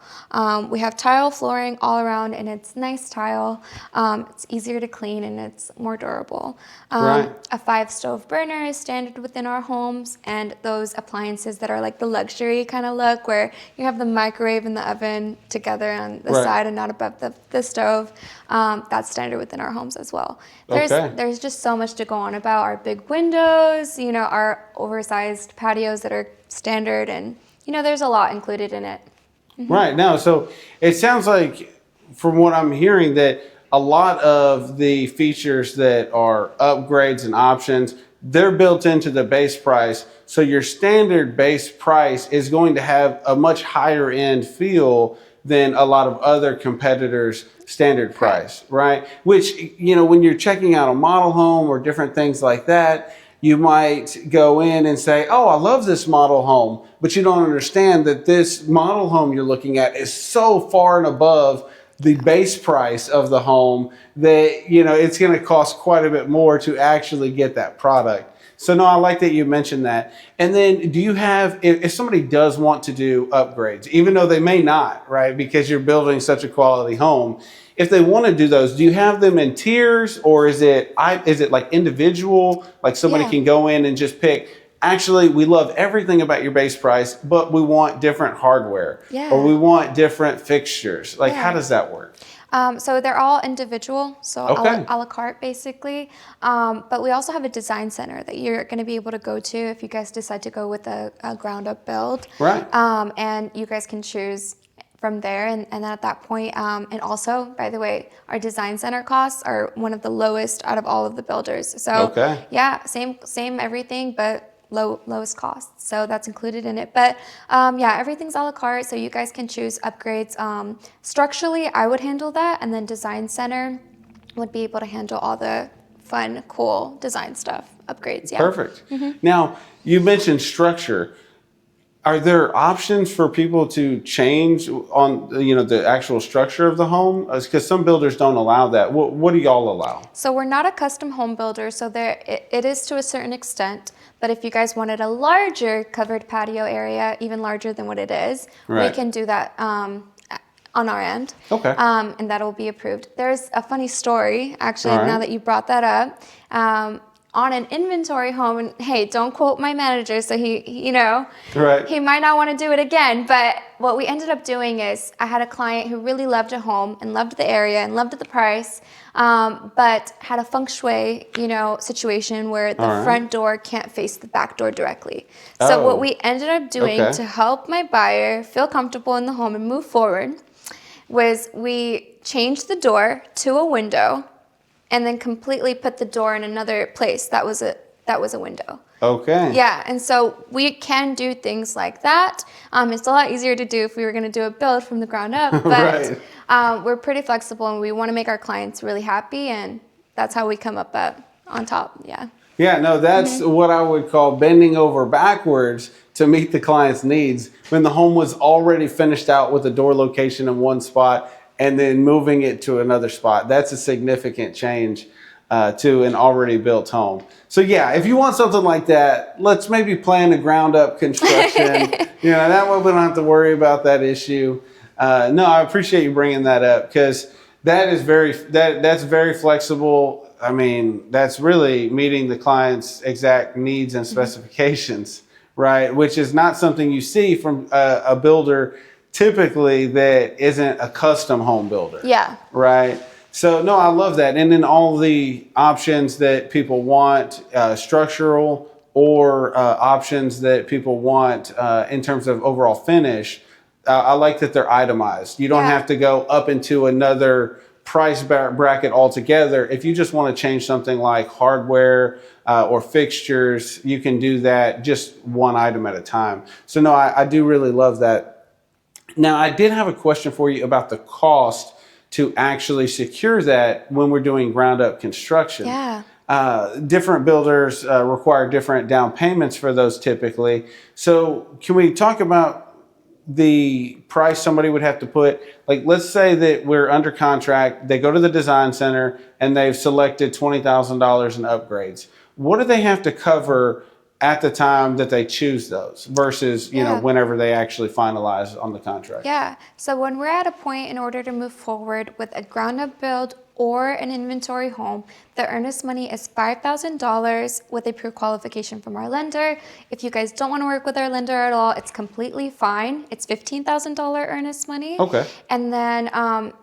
[SPEAKER 2] We have tile flooring all around, and it's nice tile. It's easier to clean, and it's more durable.
[SPEAKER 1] Right.
[SPEAKER 2] A 5-stove burner is standard within our homes, and those appliances that are like the luxury kind of look, where you have the microwave and the oven together on the
[SPEAKER 1] Right.
[SPEAKER 2] side and not above the stove, that's standard within our homes as well.
[SPEAKER 1] Okay.
[SPEAKER 2] There's just so much to go on about our big windows, our oversized patios that are standard, and there's a lot included in it.
[SPEAKER 1] Right. Now, so it sounds like, from what I'm hearing, that a lot of the features that are upgrades and options, they're built into the base price. So your standard base price is going to have a much higher end feel than a lot of other competitors' standard price, right? Which, when you're checking out a model home or different things like that, you might go in and say, oh, I love this model home, but you don't understand that this model home you're looking at is so far and above the base price of the home that, it's going to cost quite a bit more to actually get that product. So no, I like that you mentioned that. And then do you have, if somebody does want to do upgrades, even though they may not, right, because you're building such a quality home, if they want to do those, do you have them in tiers, or is it like individual, like somebody
[SPEAKER 2] Yeah.
[SPEAKER 1] can go in and just pick, actually, we love everything about your base price, but we want different hardware,
[SPEAKER 2] Yeah.
[SPEAKER 1] or we want different fixtures. Like,
[SPEAKER 2] Yeah.
[SPEAKER 1] how does that work?
[SPEAKER 2] So they're all individual, so
[SPEAKER 1] Okay.
[SPEAKER 2] a la carte basically. But we also have a design center that you're going to be able to go to if you guys decide to go with a ground up build.
[SPEAKER 1] Right.
[SPEAKER 2] And you guys can choose from there, and then at that point, and also, by the way, our design center costs are one of the lowest out of all of the builders. So
[SPEAKER 1] Okay.
[SPEAKER 2] yeah, same everything, but lowest cost, so that's included in it. But yeah, everything's a la carte, so you guys can choose upgrades. Structurally, I would handle that, and then design center would be able to handle all the fun, cool design stuff, upgrades. Yeah.
[SPEAKER 1] Perfect. Now, you mentioned structure. Are there options for people to change on the actual structure of the home? Because some builders don't allow that. What do y'all allow?
[SPEAKER 2] So we're not a custom home builder, so it is to a certain extent. But if you guys wanted a larger covered patio area, even larger than what it is,
[SPEAKER 1] Right.
[SPEAKER 2] we can do that on our end.
[SPEAKER 1] Okay.
[SPEAKER 2] And that'll be approved. There's a funny story, actually,
[SPEAKER 1] All right.
[SPEAKER 2] now that you brought that up. On an inventory home, and hey, don't quote my manager, so he
[SPEAKER 1] Right.
[SPEAKER 2] he might not want to do it again. But what we ended up doing is, I had a client who really loved a home and loved the area and loved the price, but had a feng shui, situation where the
[SPEAKER 1] All right.
[SPEAKER 2] front door can't face the back door directly. So
[SPEAKER 1] Oh.
[SPEAKER 2] what we ended up doing
[SPEAKER 1] Okay.
[SPEAKER 2] to help my buyer feel comfortable in the home and move forward was we changed the door to a window, and then completely put the door in another place that was a window.
[SPEAKER 1] Okay.
[SPEAKER 2] Yeah, and so we can do things like that. It's a lot easier to do if we were going to do a build from the ground up, but we're pretty flexible, and we want to make our clients really happy, and that's how we come up on top. Yeah.
[SPEAKER 1] Yeah, no, that's what I would call bending over backwards to meet the client's needs when the home was already finished out with a door location in one spot and then moving it to another spot. That's a significant change to an already built home. So yeah, if you want something like that, let's maybe plan a ground up construction. That way we don't have to worry about that issue. No, I appreciate you bringing that up, because that's very flexible. I mean, that's really meeting the client's exact needs and specifications, right? Which is not something you see from a builder typically that isn't a custom home builder.
[SPEAKER 2] Yeah.
[SPEAKER 1] Right. So no, I love that. And then all the options that people want, structural or options that people want in terms of overall finish, I like that they're itemized. You don't
[SPEAKER 2] Yeah.
[SPEAKER 1] have to go up into another price bracket altogether. If you just want to change something like hardware or fixtures, you can do that just one item at a time. So no, I do really love that. Now, I did have a question for you about the cost to actually secure that when we're doing ground up construction.
[SPEAKER 2] Yeah.
[SPEAKER 1] Different builders require different down payments for those typically. So can we talk about the price somebody would have to put? Like, let's say that we're under contract, they go to the design center and they've selected $20,000 in upgrades. What do they have to cover at the time that they choose those versus, you know, whenever they actually finalize on the contract?
[SPEAKER 2] Yeah. So when we're at a point in order to move forward with a ground up build or an inventory home, the earnest money is $5,000 with a pre-qualification from our lender. If you guys don't want to work with our lender at all, it's completely fine. It's $15,000 earnest money.
[SPEAKER 1] Okay.
[SPEAKER 2] And then,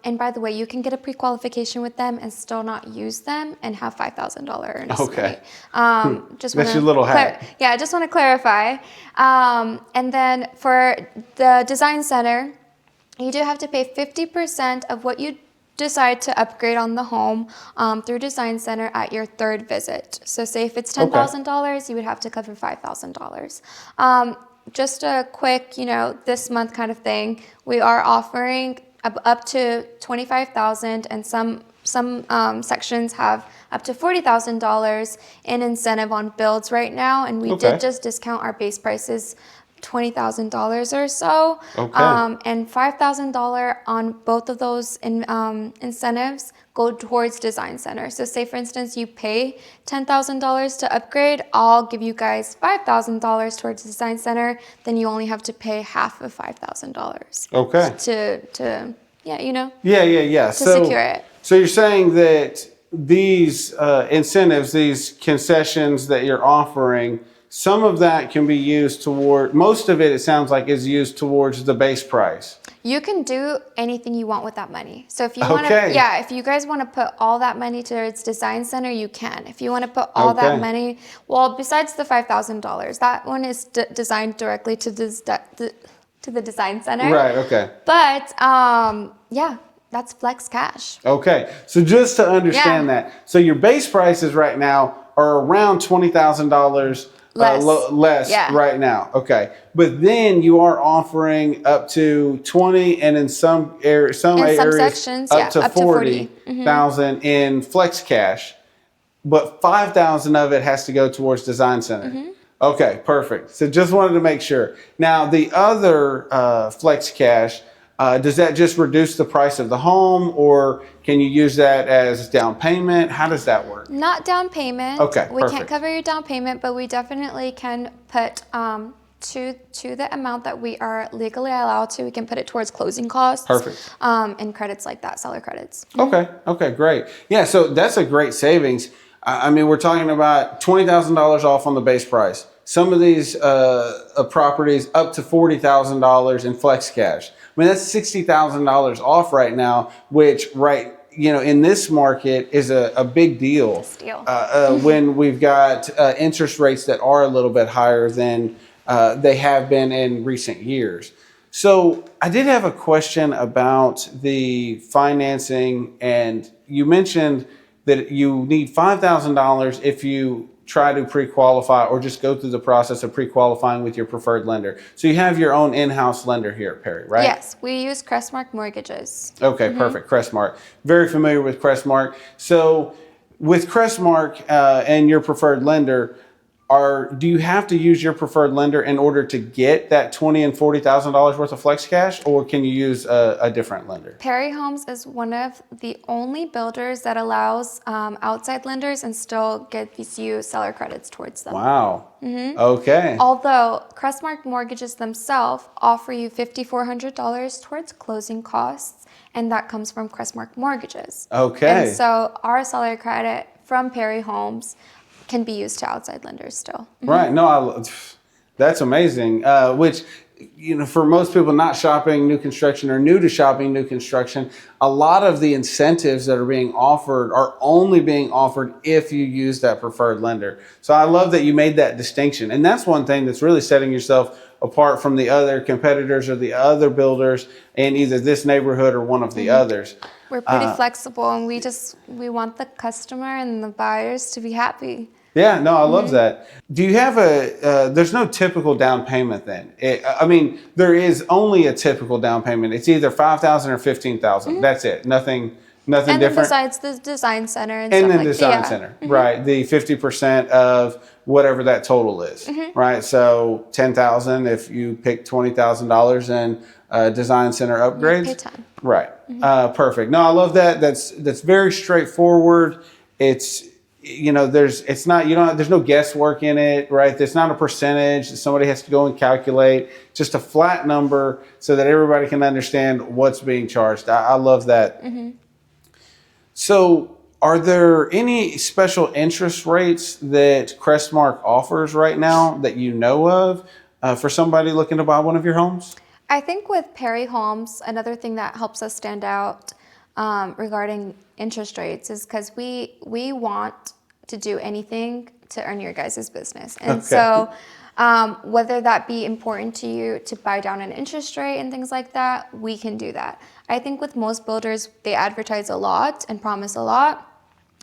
[SPEAKER 2] and by the way, you can get a pre-qualification with them and still not use them and have $5,000 earnest
[SPEAKER 1] Okay.
[SPEAKER 2] money.
[SPEAKER 1] That's your little hack.
[SPEAKER 2] Yeah, I just want to clarify. And then for the design center, you do have to pay 50% of what you decide to upgrade on the home through Design Center at your third visit. So say if it's $10,000, you would have to cover $5,000. Just a quick, you know, this month kind of thing, we are offering up to $25,000, and some sections have up to $40,000 in incentive on builds right now, and we did just discount our base prices $20,000 or so, and $5,000 on both of those incentives go towards Design Center. So say for instance you pay $10,000 to upgrade, I'll give you guys $5,000 towards Design Center, then you only have to pay half of $5,000. To you know. To secure it.
[SPEAKER 1] So you're saying that these incentives, these concessions that you're offering, some of that can be used toward, most of it sounds like is used towards the base price.
[SPEAKER 2] You can do anything you want with that money. So if you want to, if you guys want to put all that money towards Design Center, you can. If you want to put all that money, well, besides the $5,000, that one is designed directly to the Design Center.
[SPEAKER 1] Right, okay.
[SPEAKER 2] But, that's flex cash.
[SPEAKER 1] Okay, so just to understand that, so your base prices right now are around $20,000 less right now. Okay, but then you are offering up to 20, and in some areas,
[SPEAKER 2] sections,
[SPEAKER 1] up to 40,000 in flex cash, but 5,000 of it has to go towards Design Center. Okay, perfect. So just wanted to make sure. Now the other flex cash, does that just reduce the price of the home, or can you use that as down payment? How does that work?
[SPEAKER 2] Not down payment.
[SPEAKER 1] Okay,
[SPEAKER 2] we can't cover your down payment, but we definitely can put to the amount that we are legally allowed to. We can put it towards closing costs.
[SPEAKER 1] Perfect.
[SPEAKER 2] And credits like that, seller credits.
[SPEAKER 1] Okay, great. Yeah, so that's a great savings. I mean, we're talking about $20,000 off on the base price. Some of these properties up to $40,000 in flex cash. I mean, that's $60,000 off right now, which in this market is a big deal. When we've got interest rates that are a little bit higher than they have been in recent years. So I did have a question about the financing, and you mentioned that you need $5,000 if you try to pre-qualify or just go through the process of pre-qualifying with your preferred lender. So you have your own in-house lender here at Perry, right?
[SPEAKER 2] Yes, we use Crestmark Mortgages.
[SPEAKER 1] Okay, perfect. Crestmark. Very familiar with Crestmark. So with Crestmark and your preferred lender, do you have to use your preferred lender in order to get that $20,000 and $40,000 worth of flex cash, or can you use a different lender?
[SPEAKER 2] Perry Homes is one of the only builders that allows outside lenders and still gives you seller credits towards them.
[SPEAKER 1] Wow. Okay.
[SPEAKER 2] Although Crestmark Mortgages themselves offer you $5,400 towards closing costs, and that comes from Crestmark Mortgages.
[SPEAKER 1] Okay.
[SPEAKER 2] And so our seller credit from Perry Homes can be used to outside lenders still.
[SPEAKER 1] Right. No, that's amazing. Which, for most people not shopping new construction or new to shopping new construction, a lot of the incentives that are being offered are only being offered if you use that preferred lender. So I love that you made that distinction. And that's one thing that's really setting yourself apart from the other competitors or the other builders in either this neighborhood or one of the others.
[SPEAKER 2] We're pretty flexible, and we want the customer and the buyers to be happy.
[SPEAKER 1] Yeah, no, I love that. Do you have there's no typical down payment then? There is only a typical down payment. It's either $5,000 or $15,000. That's it. Nothing different.
[SPEAKER 2] And besides the Design Center.
[SPEAKER 1] Design Center, right. The 50% of whatever that total is, right? So 10,000 if you pick $20,000 in design center upgrades.
[SPEAKER 2] Pay 10.
[SPEAKER 1] Right. Perfect. No, I love that. That's very straightforward. It's, there's no guesswork in it, right? There's not a percentage that somebody has to go and calculate, just a flat number so that everybody can understand what's being charged. I love that. So are there any special interest rates that Crestmark offers right now that you know of for somebody looking to buy one of your homes?
[SPEAKER 2] I think with Perry Homes, another thing that helps us stand out regarding interest rates is because we want to do anything to earn your guys' business. And so whether that be important to you to buy down an interest rate and things like that, we can do that. I think with most builders, they advertise a lot and promise a lot,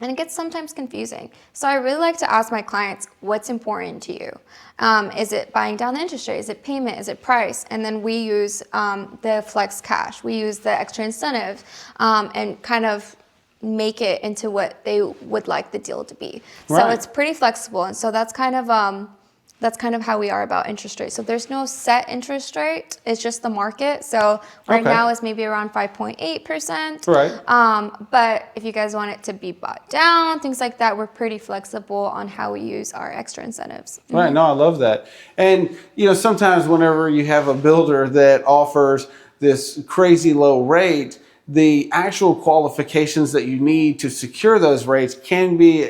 [SPEAKER 2] and it gets sometimes confusing. So I really like to ask my clients, what's important to you? Is it buying down the interest rate? Is it payment? Is it price? And then we use the flex cash. We use the extra incentive and kind of make it into what they would like the deal to be. So it's pretty flexible. And so that's kind of how we are about interest rates. So there's no set interest rate. It's just the market. So right now it's maybe around 5.8%.
[SPEAKER 1] Right.
[SPEAKER 2] But if you guys want it to be bought down, things like that, we're pretty flexible on how we use our extra incentives.
[SPEAKER 1] Right. No, I love that. And, sometimes whenever you have a builder that offers this crazy low rate, the actual qualifications that you need to secure those rates can be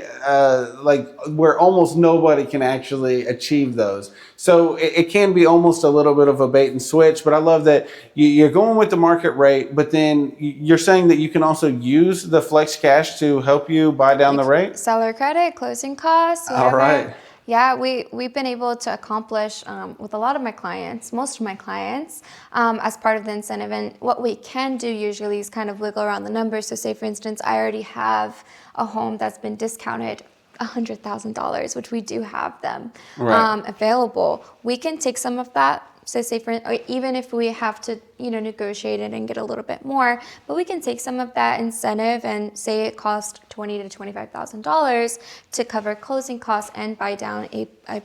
[SPEAKER 1] where almost nobody can actually achieve those. So it can be almost a little bit of a bait and switch, but I love that you're going with the market rate, but then you're saying that you can also use the flex cash to help you buy down the rate?
[SPEAKER 2] Seller credit, closing costs, whatever.
[SPEAKER 1] All right.
[SPEAKER 2] Yeah, we've been able to accomplish with a lot of my clients, most of my clients, as part of the incentive. And what we can do usually is kind of wiggle around the numbers. So say, for instance, I already have a home that's been discounted $100,000, which we do have them available. We can take some of that. So say or even if we have to, negotiate it and get a little bit more, but we can take some of that incentive and say it cost $20,000 to $25,000 to cover closing costs and buy down a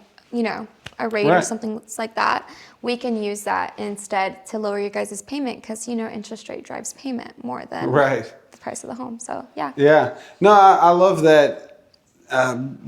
[SPEAKER 2] rate or something like that. We can use that instead to lower your guys' payment because, interest rate drives payment more than the price of the home. So, yeah.
[SPEAKER 1] Yeah. No, I love that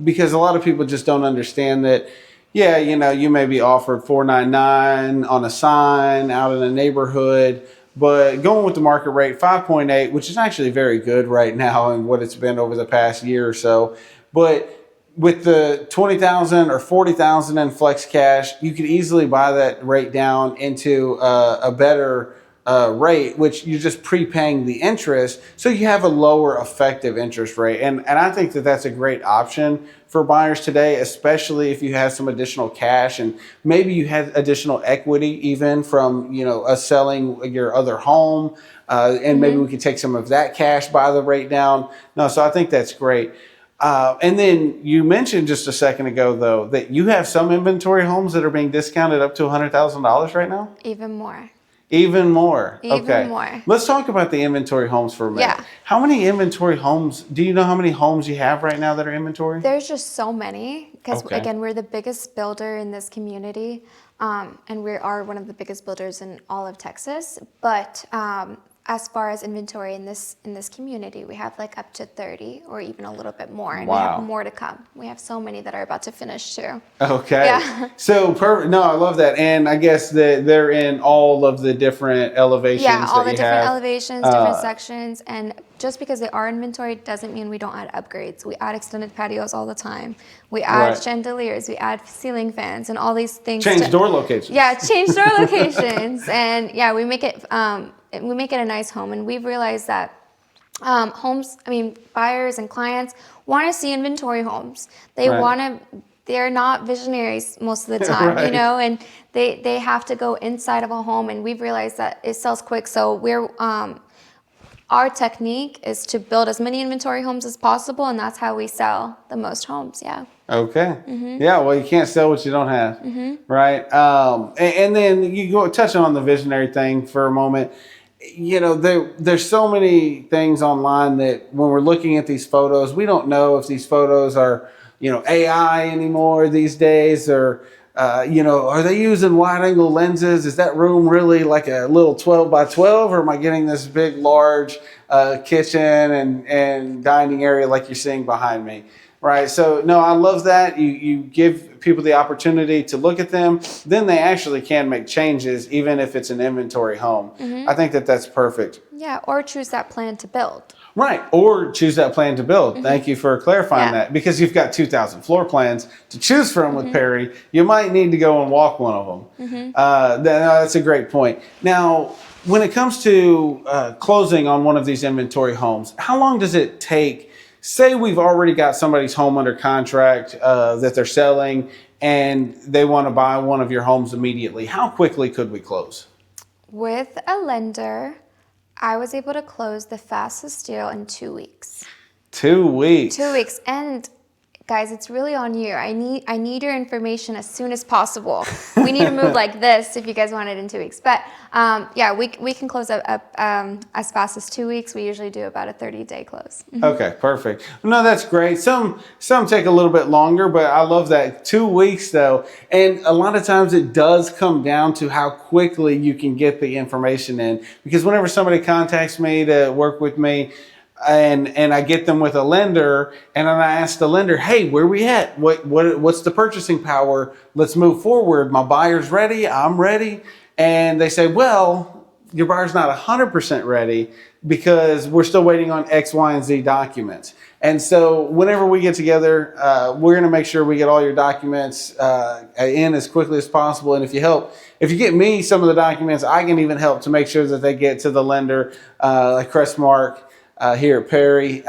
[SPEAKER 1] because a lot of people just don't understand that. Yeah, you may be offered $499 on a sign out in a neighborhood, but going with the market rate, 5.8, which is actually very good right now and what it's been over the past year or so. But with the $20,000 or $40,000 in flex cash, you could easily buy that rate down into a better rate, which you're just prepaying the interest, so you have a lower effective interest rate. And I think that that's a great option for buyers today, especially if you have some additional cash and maybe you had additional equity even from us selling your other home, and maybe we could take some of that cash, buy the rate down. No, so I think that's great. And then you mentioned just a second ago, though, that you have some inventory homes that are being discounted up to $100,000 right now?
[SPEAKER 2] Even more.
[SPEAKER 1] Even more.
[SPEAKER 2] Even more.
[SPEAKER 1] Let's talk about the inventory homes for a minute.
[SPEAKER 2] Yeah.
[SPEAKER 1] How many inventory homes, do you know how many homes you have right now that are inventory?
[SPEAKER 2] There's just so many because, again, we're the biggest builder in this community, and we are one of the biggest builders in all of Texas. But as far as inventory in this community, we have like up to 30 or even a little bit more, and we have more to come. We have so many that are about to finish too.
[SPEAKER 1] Okay.
[SPEAKER 2] Yeah.
[SPEAKER 1] So perfect. No, I love that, and I guess that they're in all of the different elevations.
[SPEAKER 2] Yeah, all the different
[SPEAKER 1] have.
[SPEAKER 2] elevations, different sections, and just because they are inventory doesn't mean we don't add upgrades. We add extended patios all the time. We add chandeliers. We add ceiling fans and all these things.
[SPEAKER 1] Change door locations.
[SPEAKER 2] Yeah, change door locations, and yeah, we make it a nice home. And we've realized that buyers and clients want to see inventory homes. They're not visionaries most of the time, and they have to go inside of a home, and we've realized that it sells quick. So our technique is to build as many inventory homes as possible, and that's how we sell the most homes. Yeah.
[SPEAKER 1] Okay. Yeah. Well, you can't sell what you don't have, right? And then you go touching on the visionary thing for a moment. There's so many things online that when we're looking at these photos, we don't know if these photos are AI anymore these days, or are they using wide angle lenses? Is that room really like a little 12 by 12, or am I getting this big, large kitchen and dining area like you're seeing behind me? Right. So, no, I love that. You give people the opportunity to look at them. Then they actually can make changes, even if it's an inventory home. I think that's perfect.
[SPEAKER 2] Yeah, or choose that plan to build.
[SPEAKER 1] Right. Or choose that plan to build. Thank you for clarifying that, because you've got 2,000 floor plans to choose from with Perry. You might need to go and walk one of them. That's a great point. Now, when it comes to closing on one of these inventory homes, how long does it take? Say we've already got somebody's home under contract that they're selling, and they want to buy one of your homes immediately. How quickly could we close?
[SPEAKER 2] With a lender, I was able to close the fastest deal in 2 weeks.
[SPEAKER 1] 2 weeks.
[SPEAKER 2] 2 weeks. And guys, it's really on you. I need your information as soon as possible. We need to move like this if you guys want it in 2 weeks. But yeah, we can close up as fast as 2 weeks. We usually do about a 30-day close.
[SPEAKER 1] Okay, perfect. No, that's great. Some take a little bit longer, but I love that. 2 weeks though. And a lot of times it does come down to how quickly you can get the information in. Because whenever somebody contacts me to work with me, and I get them with a lender, and then I ask the lender, hey, where we at? What's the purchasing power? Let's move forward. My buyer's ready. I'm ready. And they say, well, your buyer's not 100% ready because we're still waiting on X, Y, and Z documents. And so whenever we get together, we're going to make sure we get all your documents in as quickly as possible. And if you get me some of the documents, I can even help to make sure that they get to the lender, like Crestmark, here at Perry.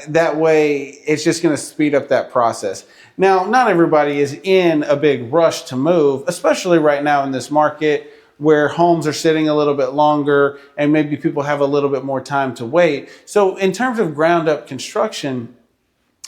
[SPEAKER 1] That way, it's just going to speed up that process. Now, not everybody is in a big rush to move, especially right now in this market where homes are sitting a little bit longer and maybe people have a little bit more time to wait. So in terms of ground up construction,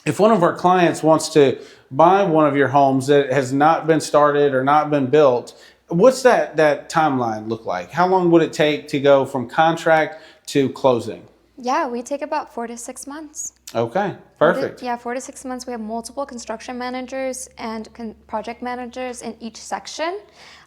[SPEAKER 1] if one of our clients wants to buy one of your homes that has not been started or not been built, what's that timeline look like? How long would it take to go from contract to closing?
[SPEAKER 2] Yeah, we take about 4 to 6 months.
[SPEAKER 1] Okay, perfect.
[SPEAKER 2] 4 to 6 months. We have multiple construction managers and project managers in each section.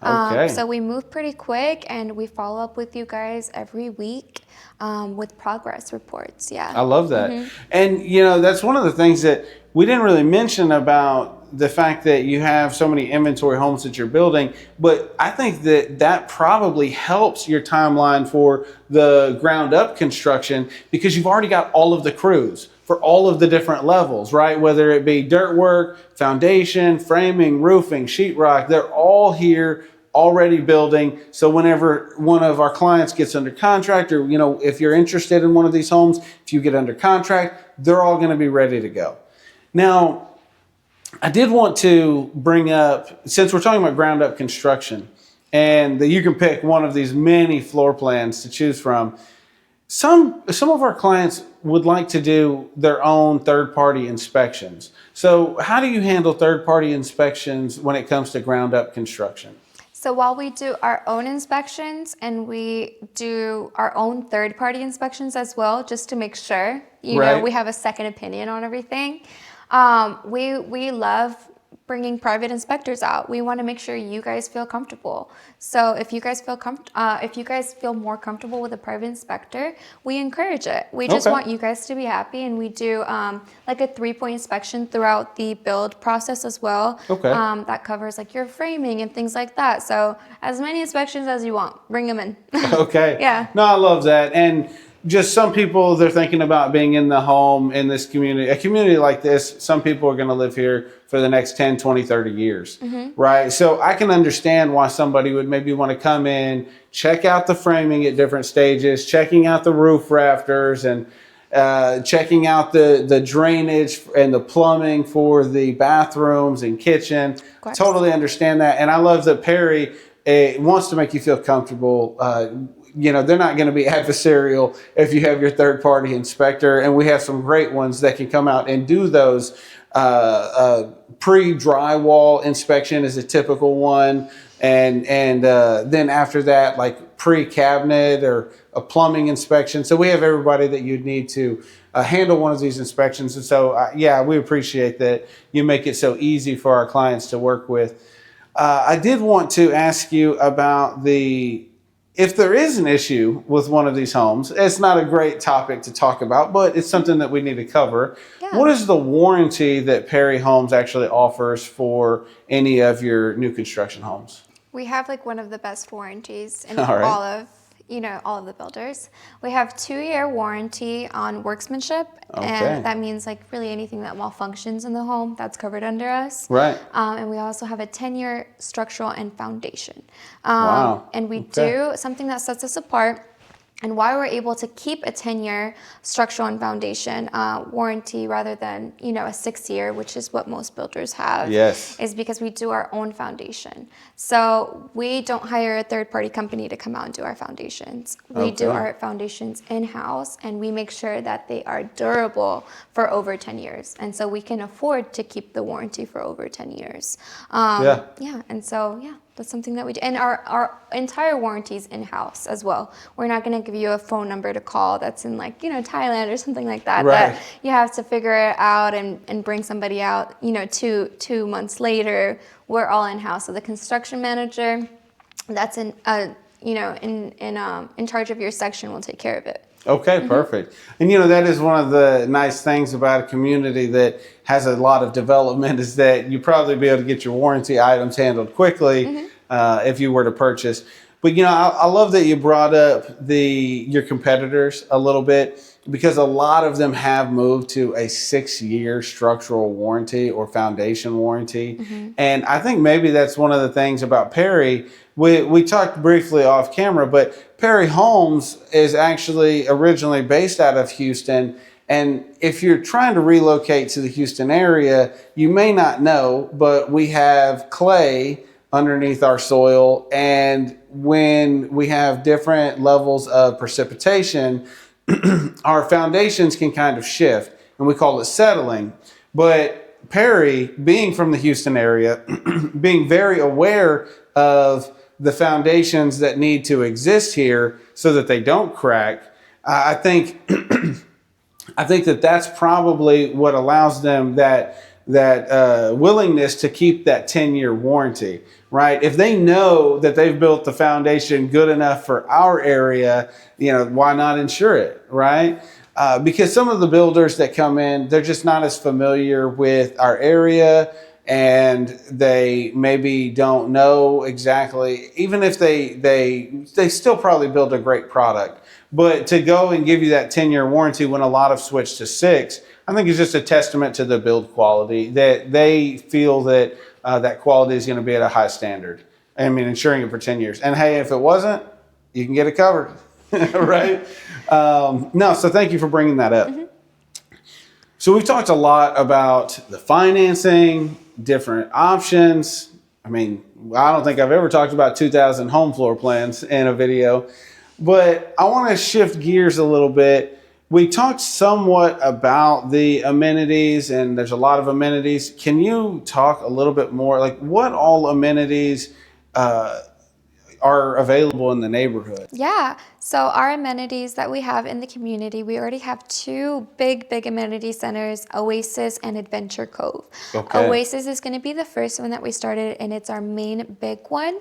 [SPEAKER 1] Okay.
[SPEAKER 2] So we move pretty quick, and we follow up with you guys every week with progress reports. Yeah.
[SPEAKER 1] I love that. And, that's one of the things that we didn't really mention about the fact that you have so many inventory homes that you're building, but I think that probably helps your timeline for the ground up construction, because you've already got all of the crews for all of the different levels, right? Whether it be dirt work, foundation, framing, roofing, sheetrock, they're all here already building. So whenever one of our clients gets under contract, or, if you're interested in one of these homes, if you get under contract, they're all going to be ready to go. Now, I did want to bring up, since we're talking about ground up construction, and that you can pick one of these many floor plans to choose from, some of our clients would like to do their own third-party inspections. So how do you handle third-party inspections when it comes to ground up construction?
[SPEAKER 2] So while we do our own inspections, and we do our own third-party inspections as well, just to make sure, we have a second opinion on everything. We love bringing private inspectors out. We want to make sure you guys feel comfortable. So if you guys feel more comfortable with a private inspector, we encourage it. We just want you guys to be happy, and we do like a 3-point inspection throughout the build process as well. That covers like your framing and things like that. So as many inspections as you want, bring them in.
[SPEAKER 1] Okay.
[SPEAKER 2] Yeah.
[SPEAKER 1] No, I love that. And just some people, they're thinking about being in the home in this community. A community like this, some people are going to live here for the next 10, 20, 30 years, right? So I can understand why somebody would maybe want to come in, check out the framing at different stages, checking out the roof rafters, and checking out the drainage and the plumbing for the bathrooms and kitchen. Totally understand that. And I love that Perry wants to make you feel comfortable. They're not going to be adversarial if you have your third-party inspector, and we have some great ones that can come out and do those. Pre-drywall inspection is a typical one, and then after that, like pre-cabinet or a plumbing inspection. So we have everybody that you'd need to handle one of these inspections. And so, yeah, we appreciate that you make it so easy for our clients to work with. I did want to ask you about if there is an issue with one of these homes. It's not a great topic to talk about, but it's something that we need to cover.
[SPEAKER 2] Yeah.
[SPEAKER 1] What is the warranty that Perry Homes actually offers for any of your new construction homes?
[SPEAKER 2] We have like one of the best warranties in
[SPEAKER 1] All right.
[SPEAKER 2] all of the builders. We have 2-year warranty on workmanship,
[SPEAKER 1] Okay.
[SPEAKER 2] and that means like really anything that malfunctions in the home, that's covered under us.
[SPEAKER 1] Right.
[SPEAKER 2] And we also have a 10-year structural and foundation.
[SPEAKER 1] Wow.
[SPEAKER 2] And we
[SPEAKER 1] Okay.
[SPEAKER 2] do something that sets us apart. And why we're able to keep a 10-year structural and foundation warranty rather than, a 6-year, which is what most builders have,
[SPEAKER 1] Yes.
[SPEAKER 2] is because we do our own foundation. So we don't hire a third-party company to come out and do our foundations. We do
[SPEAKER 1] Okay.
[SPEAKER 2] our foundations in-house, and we make sure that they are durable for over 10 years. And so we can afford to keep the warranty for over 10 years.
[SPEAKER 1] Yeah.
[SPEAKER 2] Yeah, and so, yeah. That's something that we do. And our entire warranty is in-house as well. We're not going to give you a phone number to call that's in Thailand or something like that.
[SPEAKER 1] Right.
[SPEAKER 2] That you have to figure it out and bring somebody out, 2 months later. We're all in-house. So the construction manager that's in charge of your section will take care of it.
[SPEAKER 1] Okay, perfect. And that is one of the nice things about a community that has a lot of development, is that you probably be able to get your warranty items handled quickly if you were to purchase. But I love that you brought up your competitors a little bit, because a lot of them have moved to a 6-year structural warranty or foundation warranty. And I think maybe that's one of the things about Perry. We talked briefly off camera, but Perry Homes is actually originally based out of Houston. And if you're trying to relocate to the Houston area, you may not know, but we have clay underneath our soil. And when we have different levels of precipitation, our foundations can kind of shift, and we call it settling. But Perry, being from the Houston area, being very aware of the foundations that need to exist here so that they don't crack, I think that's probably what allows them that willingness to keep that 10-year warranty, right? If they know that they've built the foundation good enough for our area, why not insure it, right? Because some of the builders that come in, they're just not as familiar with our area, and they maybe don't know exactly, even if they still probably build a great product. But to go and give you that 10-year warranty when a lot have switched to 6, I think is just a testament to the build quality, that they feel that that quality is going to be at a high standard. I mean, insuring it for 10 years. And hey, if it wasn't, you can get it covered, right? No, so thank you for bringing that up. So we've talked a lot about the financing, different options. I mean, I don't think I've ever talked about 2,000 home floor plans in a video, but I want to shift gears a little bit. We talked somewhat about the amenities, and there's a lot of amenities. Can you talk a little bit more, like what all amenities are available in the neighborhood?
[SPEAKER 2] Yeah, so our amenities that we have in the community, we already have 2 big amenity centers, Oasis and Adventure Cove.
[SPEAKER 1] Okay.
[SPEAKER 2] Oasis is going to be the first one that we started, and it's our main big one.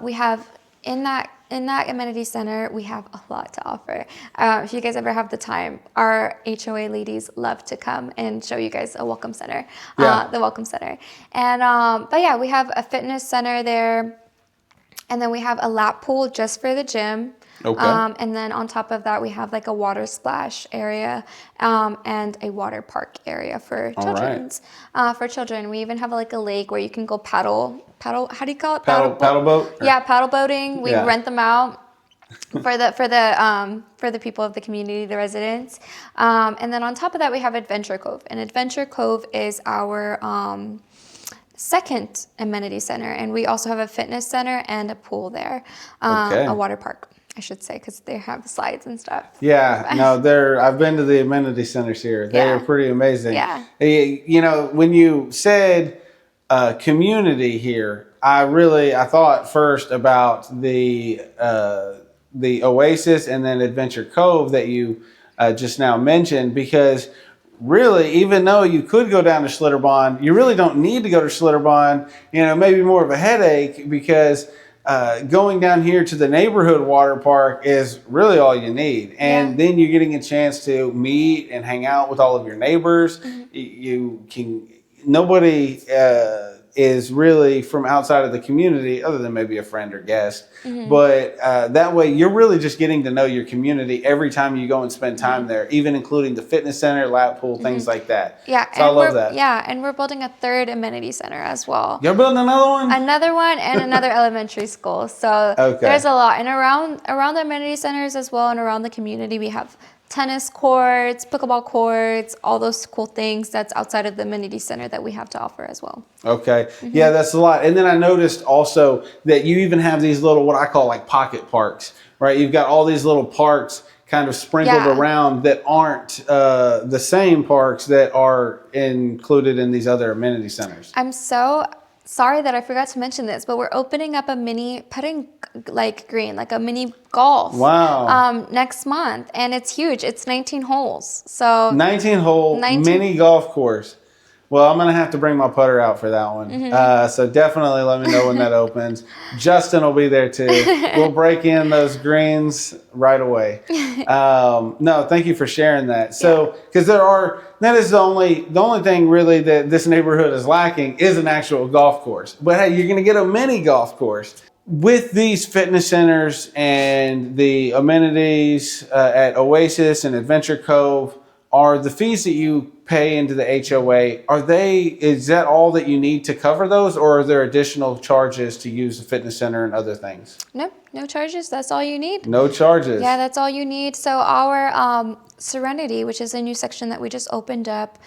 [SPEAKER 2] We have in that amenity center, we have a lot to offer. If you guys ever have the time, our HOA ladies love to come and show you guys a welcome center, the welcome center. And but yeah, we have a fitness center there. And then we have a lap pool just for the gym.
[SPEAKER 1] Okay.
[SPEAKER 2] And then on top of that, we have like a water splash area and a water park area for children's. For children, we even have like a lake where you can go paddle. How do you call it?
[SPEAKER 1] Paddle boat?
[SPEAKER 2] Yeah, paddle boating. We rent them out for the people of the community, the residents. And then on top of that, we have Adventure Cove. And Adventure Cove is our second amenity center, and we also have a fitness center and a pool there, a water park, I should say, because they have slides and stuff.
[SPEAKER 1] Yeah, no, I've been to the amenity centers here. They are pretty amazing.
[SPEAKER 2] Yeah.
[SPEAKER 1] When you said community here, I thought first about the Oasis and then Adventure Cove that you just now mentioned, because really, even though you could go down to Schlitterbahn, you really don't need to go to Schlitterbahn. You know, maybe more of a headache, because going down here to the neighborhood water park is really all you need. And then you're getting a chance to meet and hang out with all of your neighbors. You can, nobody is really from outside of the community other than maybe a friend or guest. But that way you're really just getting to know your community every time you go and spend time there, even including the fitness center, lap pool, things like that.
[SPEAKER 2] Yeah,
[SPEAKER 1] so I love that.
[SPEAKER 2] Yeah, and we're building a third amenity center as well.
[SPEAKER 1] You're building another one?
[SPEAKER 2] Another one and another elementary school. So there's a lot. And around the amenity centers as well, and around the community, we have tennis courts, pickleball courts, all those cool things that's outside of the amenity center that we have to offer as well.
[SPEAKER 1] Okay. Yeah, that's a lot. And then I noticed also that you even have these little, what I call like pocket parks, right? You've got all these little parks kind of sprinkled around that aren't the same parks that are included in these other amenity centers.
[SPEAKER 2] I'm so sorry that I forgot to mention this, but we're opening up a mini putting green, like a mini golf.
[SPEAKER 1] Wow.
[SPEAKER 2] Next month, and it's huge. It's 19 holes. So
[SPEAKER 1] 19-hole mini golf course. Well, I'm going to have to bring my putter out for that one. So definitely let me know when that opens. Justin will be there too. We'll break in those greens right away. No, thank you for sharing that. So, because that is the only thing really that this neighborhood is lacking is an actual golf course. But hey, you're going to get a mini golf course. With these fitness centers and the amenities at Oasis and Adventure Cove, are the fees that you pay into the HOA, is that all that you need to cover those, or are there additional charges to use the fitness center and other things?
[SPEAKER 2] Nope, no charges. That's all you need.
[SPEAKER 1] No charges.
[SPEAKER 2] Yeah, that's all you need. So our Serenity, which is a new section that we just opened up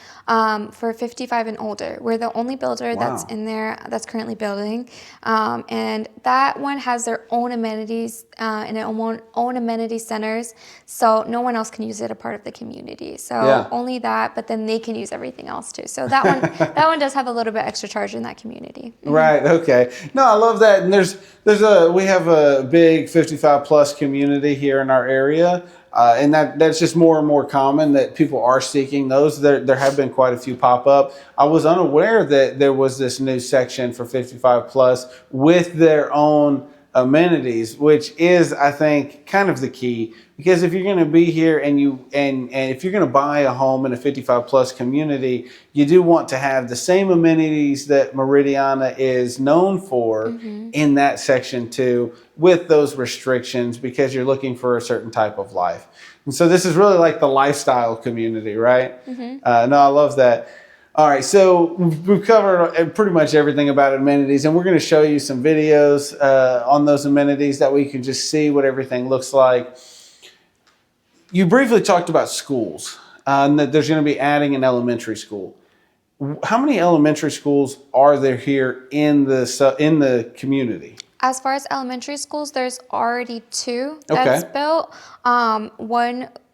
[SPEAKER 2] for 55 and older. We're the only builder that's in there that's currently building. And that one has their own amenities and their own amenity centers. So no one else can use it a part of the community. So only that, but then they can use everything else too. So that one that one does have a little bit extra charge in that community.
[SPEAKER 1] Right, okay. No, I love that. And we have a big 55 plus community here in our area. And that's just more and more common that people are seeking those. There have been quite a few pop up. I was unaware that there was this new section for 55 plus with their own amenities, which is, I think, kind of the key. Because if you're going to be here and if you're going to buy a home in a 55 plus community, you do want to have the same amenities that Meridiana is known for in that section too, with those restrictions, because you're looking for a certain type of life. And so this is really like the lifestyle community, right? No, I love that. All right, so we've covered pretty much everything about amenities, and we're going to show you some videos on those amenities that we can just see what everything looks like. You briefly talked about schools, and that there's going to be adding an elementary school. How many elementary schools are there here in the community?
[SPEAKER 2] As far as elementary schools, there's already 2 that's built.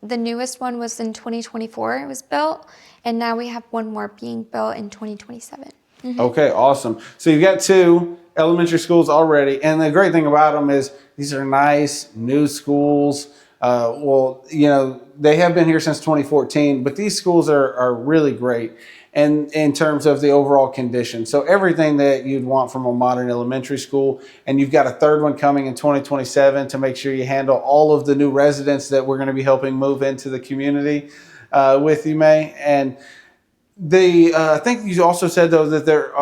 [SPEAKER 2] The newest one was in 2024, it was built, and now we have one more being built in 2027.
[SPEAKER 1] Okay, awesome. So you've got 2 elementary schools already, and the great thing about them is these are nice new schools. Well, you know, they have been here since 2014, but these schools are really great. And in terms of the overall condition. So everything that you'd want from a modern elementary school, and you've got a 3rd one coming in 2027 to make sure you handle all of the new residents that we're going to be helping move into the community with you, May. And I think you also said, though, that there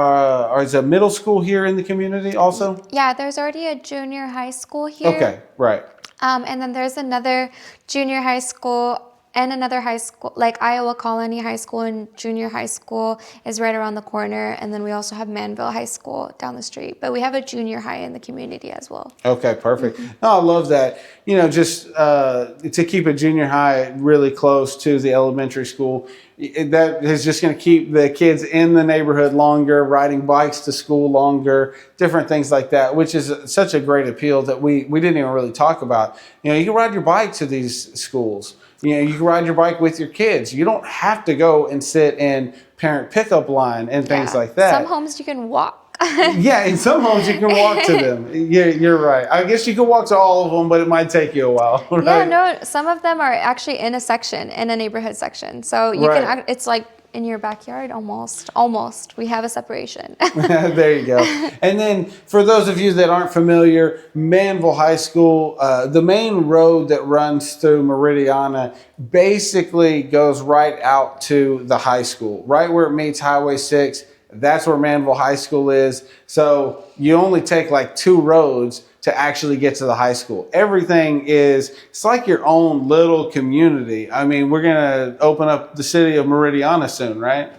[SPEAKER 1] is a middle school here in the community also? Yeah,
[SPEAKER 2] there's already a junior high school here.
[SPEAKER 1] Okay, right.
[SPEAKER 2] And then there's another junior high school and another high school, like Iowa Colony High School and junior high school is right around the corner. And then we also have Manvel High School down the street. But we have a junior high in the community as well.
[SPEAKER 1] Okay, perfect. No, I love that. You know, just to keep a junior high really close to the elementary school, that is just going to keep the kids in the neighborhood longer, riding bikes to school longer, different things like that, which is such a great appeal that we didn't even really talk about. You know, you can ride your bike to these schools. You know, you can ride your bike with your kids. You don't have to go and sit in parent pickup line and things like that.
[SPEAKER 2] Some homes you can walk.
[SPEAKER 1] Yeah, in some homes you can walk to them. You're right. I guess you can walk to all of them, but it might take you a while, right?
[SPEAKER 2] Yeah, no, some of them are actually in a section, in a neighborhood section. So you
[SPEAKER 1] Right.
[SPEAKER 2] can, it's like in your backyard almost. We have a separation.
[SPEAKER 1] There you go. And then for those of you that aren't familiar, Manvel High School, the main road that runs through Meridiana basically goes right out to the high school, right where it meets Highway 6. That's where Manvel High School is. So you only take like 2 roads to actually get to the high school. Everything it's like your own little community. I mean, we're going to open up the city of Meridiana soon, right?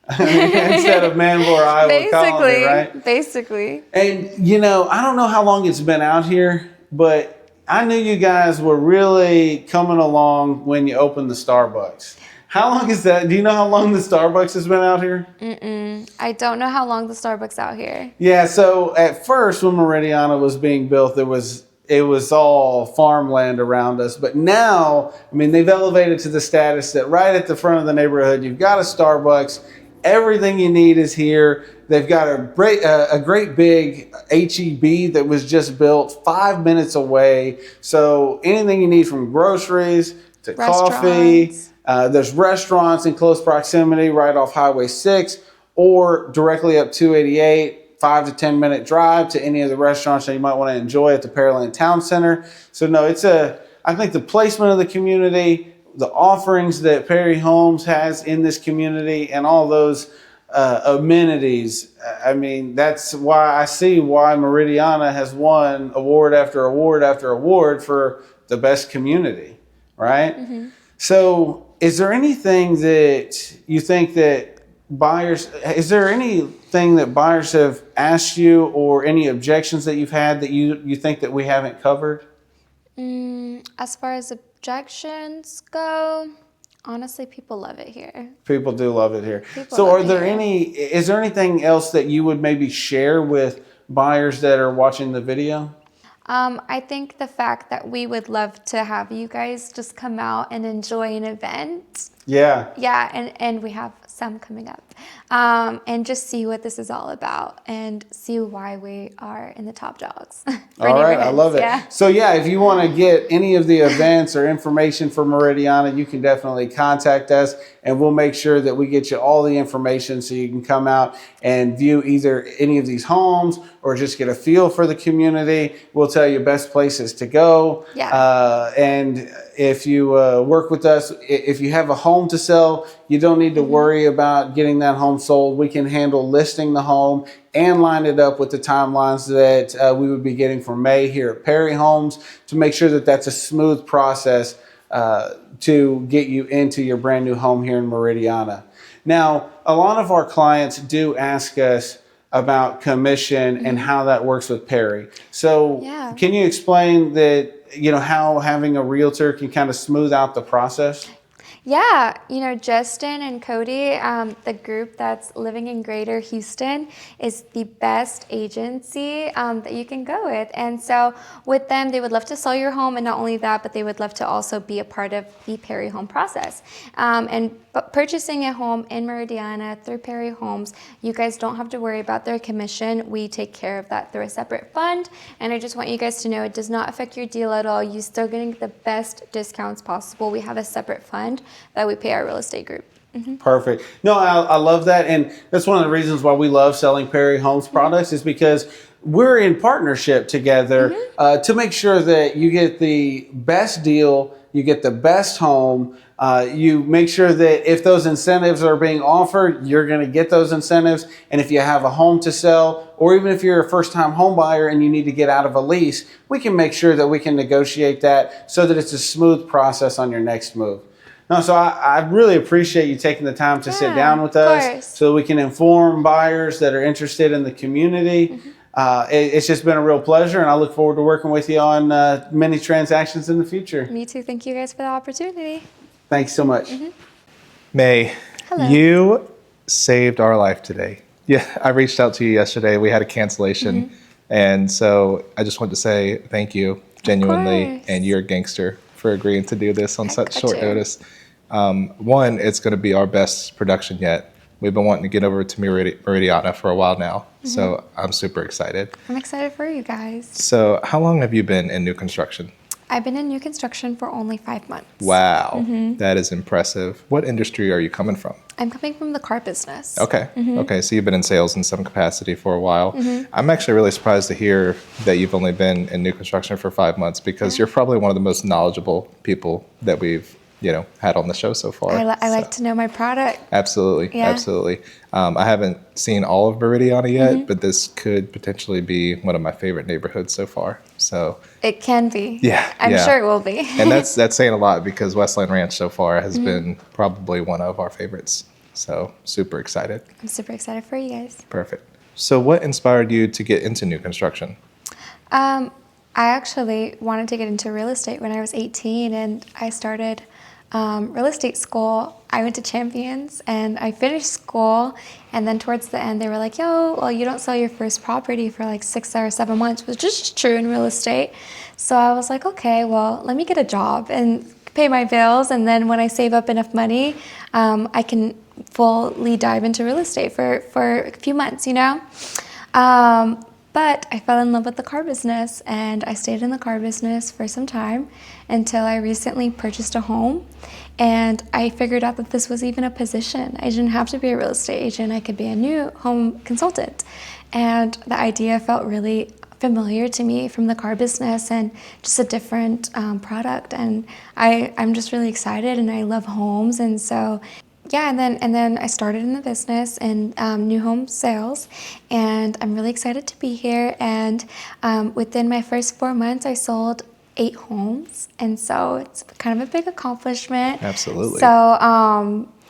[SPEAKER 1] Instead of Manvel or Iowa Colony, right?
[SPEAKER 2] Basically.
[SPEAKER 1] And, you know, I don't know how long it's been out here, but I knew you guys were really coming along when you opened the Starbucks. How long is that? Do you know how long the Starbucks has been out here?
[SPEAKER 2] I don't know how long the Starbucks out here.
[SPEAKER 1] Yeah, so at first when Meridiana was being built, it was all farmland around us. But now, I mean, they've elevated to the status that right at the front of the neighborhood, you've got a Starbucks. Everything you need is here. They've got a great big HEB that was just built 5 minutes away. So anything you need from groceries to coffee. There's restaurants in close proximity right off Highway 6 or directly up 288, 5 to 10 minute drive to any of the restaurants that you might want to enjoy at the Pearland Town Center. So no, I think the placement of the community, the offerings that Perry Homes has in this community and all those amenities. I mean, that's why I see why Meridiana has won award after award after award for the best community, right? Mm-hmm. So is there anything that you think that buyers have asked you or any objections that you've had that you think that we haven't covered?
[SPEAKER 2] As far as objections go, honestly, people love it here.
[SPEAKER 1] People do love it here. Is there anything else that you would maybe share with buyers that are watching the video?
[SPEAKER 2] I think the fact that we would love to have you guys just come out and enjoy an event.
[SPEAKER 1] Yeah.
[SPEAKER 2] Yeah, and we have some coming up. And just see what this is all about and see why we are in the top dogs.
[SPEAKER 1] All right, I love it.
[SPEAKER 2] Yeah.
[SPEAKER 1] So yeah, if you want to get any of the events or information for Meridiana, you can definitely contact us and we'll make sure that we get you all the information so you can come out and view either any of these homes or just get a feel for the community. We'll tell you best places to go.
[SPEAKER 2] Yeah.
[SPEAKER 1] And if you work with us, if you have a home to sell, you don't need to worry about getting that home sold. We can handle listing the home and line it up with the timelines that we would be getting for May here at Perry Homes to make sure that that's a smooth process to get you into your brand new home here in Meridiana. Now, a lot of our clients do ask us about commission and how that works with Perry. So can you explain that, you know, how having a realtor can kind of smooth out the process?
[SPEAKER 2] Yeah, you know, Justin and Cody, the group that's living in Greater Houston, is the best agency that you can go with. And so with them, they would love to sell your home, and not only that, but they would love to also be a part of the Perry home process. But purchasing a home in Meridiana through Perry Homes, you guys don't have to worry about their commission. We take care of that through a separate fund. And I just want you guys to know it does not affect your deal at all. You're still getting the best discounts possible. We have a separate fund that we pay our real estate group. Mm-hmm.
[SPEAKER 1] Perfect. No, I love that. And that's one of the reasons why we love selling Perry Homes products is because we're in partnership together to make sure that you get the best deal, you get the best home. You make sure that if those incentives are being offered, you're going to get those incentives. And if you have a home to sell, or even if you're a first-time home buyer and you need to get out of a lease, we can make sure that we can negotiate that so that it's a smooth process on your next move. No, so I really appreciate you taking the time to sit down with us so we can inform buyers that are interested in the community. It's just been a real pleasure, and I look forward to working with you on many transactions in the future.
[SPEAKER 2] Me too. Thank you guys for the opportunity.
[SPEAKER 1] Thanks so much.
[SPEAKER 3] May,
[SPEAKER 2] Hello.
[SPEAKER 3] you saved our life today. Yeah, I reached out to you yesterday. We had a cancellation. And so I just wanted to say thank you genuinely. And you're a gangster for agreeing to do this on such short notice. One, it's going to be our best production yet. We've been wanting to get over to Meridiana for a while now, so I'm super excited.
[SPEAKER 2] I'm excited for you guys.
[SPEAKER 3] So how long have you been in new construction?
[SPEAKER 2] I've been in new construction for only 5 months.
[SPEAKER 3] Wow, that is impressive. What industry are you coming from?
[SPEAKER 2] I'm coming from the car business.
[SPEAKER 3] Okay. Okay. So you've been in sales in some capacity for a while. I'm actually really surprised to hear that you've only been in new construction for 5 months, because you're probably one of the most knowledgeable people that we've, had on the show so far.
[SPEAKER 2] I like to know my product.
[SPEAKER 3] Absolutely.
[SPEAKER 2] Yeah.
[SPEAKER 3] Absolutely. I haven't seen all of Meridiana yet, but this could potentially be one of my favorite neighborhoods so far. So
[SPEAKER 2] It can be.
[SPEAKER 3] yeah,
[SPEAKER 2] I'm
[SPEAKER 3] yeah.
[SPEAKER 2] sure it will be.
[SPEAKER 3] And that's saying a lot, because Westland Ranch so far has been probably one of our favorites. So super excited.
[SPEAKER 2] I'm super excited for you guys.
[SPEAKER 3] Perfect. So what inspired you to get into new construction?
[SPEAKER 2] I actually wanted to get into real estate when I was 18, and I started real estate school. I went to Champions and I finished school, and then towards the end they were like, yo, well, you don't sell your first property for like 6 or 7 months, which is true in real estate. So I was like, okay, well, let me get a job and pay my bills, and then when I save up enough money, I can fully dive into real estate for a few months, But I fell in love with the car business, and I stayed in the car business for some time until I recently purchased a home, and I figured out that this was even a position. I didn't have to be a real estate agent. I could be a new home consultant. And the idea felt really familiar to me from the car business, and just a different product. And I'm just really excited, and I love homes. And so yeah, and then I started in the business in new home sales, and I'm really excited to be here. And within my first 4 months, I sold 8 homes, and so it's kind of a big accomplishment.
[SPEAKER 3] Absolutely.
[SPEAKER 2] So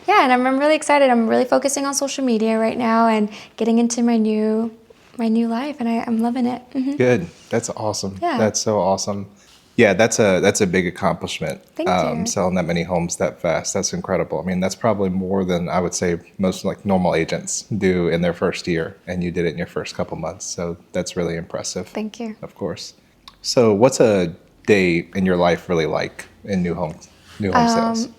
[SPEAKER 2] yeah, and I'm really excited. I'm really focusing on social media right now and getting into my new life, and I'm loving it.
[SPEAKER 3] Good. That's awesome.
[SPEAKER 2] Yeah.
[SPEAKER 3] That's so awesome. Yeah, that's a big accomplishment.
[SPEAKER 2] Thank you.
[SPEAKER 3] Selling that many homes that fast. That's incredible. I mean, that's probably more than I would say most like normal agents do in their first year, and you did it in your first couple months. So that's really impressive.
[SPEAKER 2] Thank you.
[SPEAKER 3] Of course. So what's a day in your life really like in new home sales?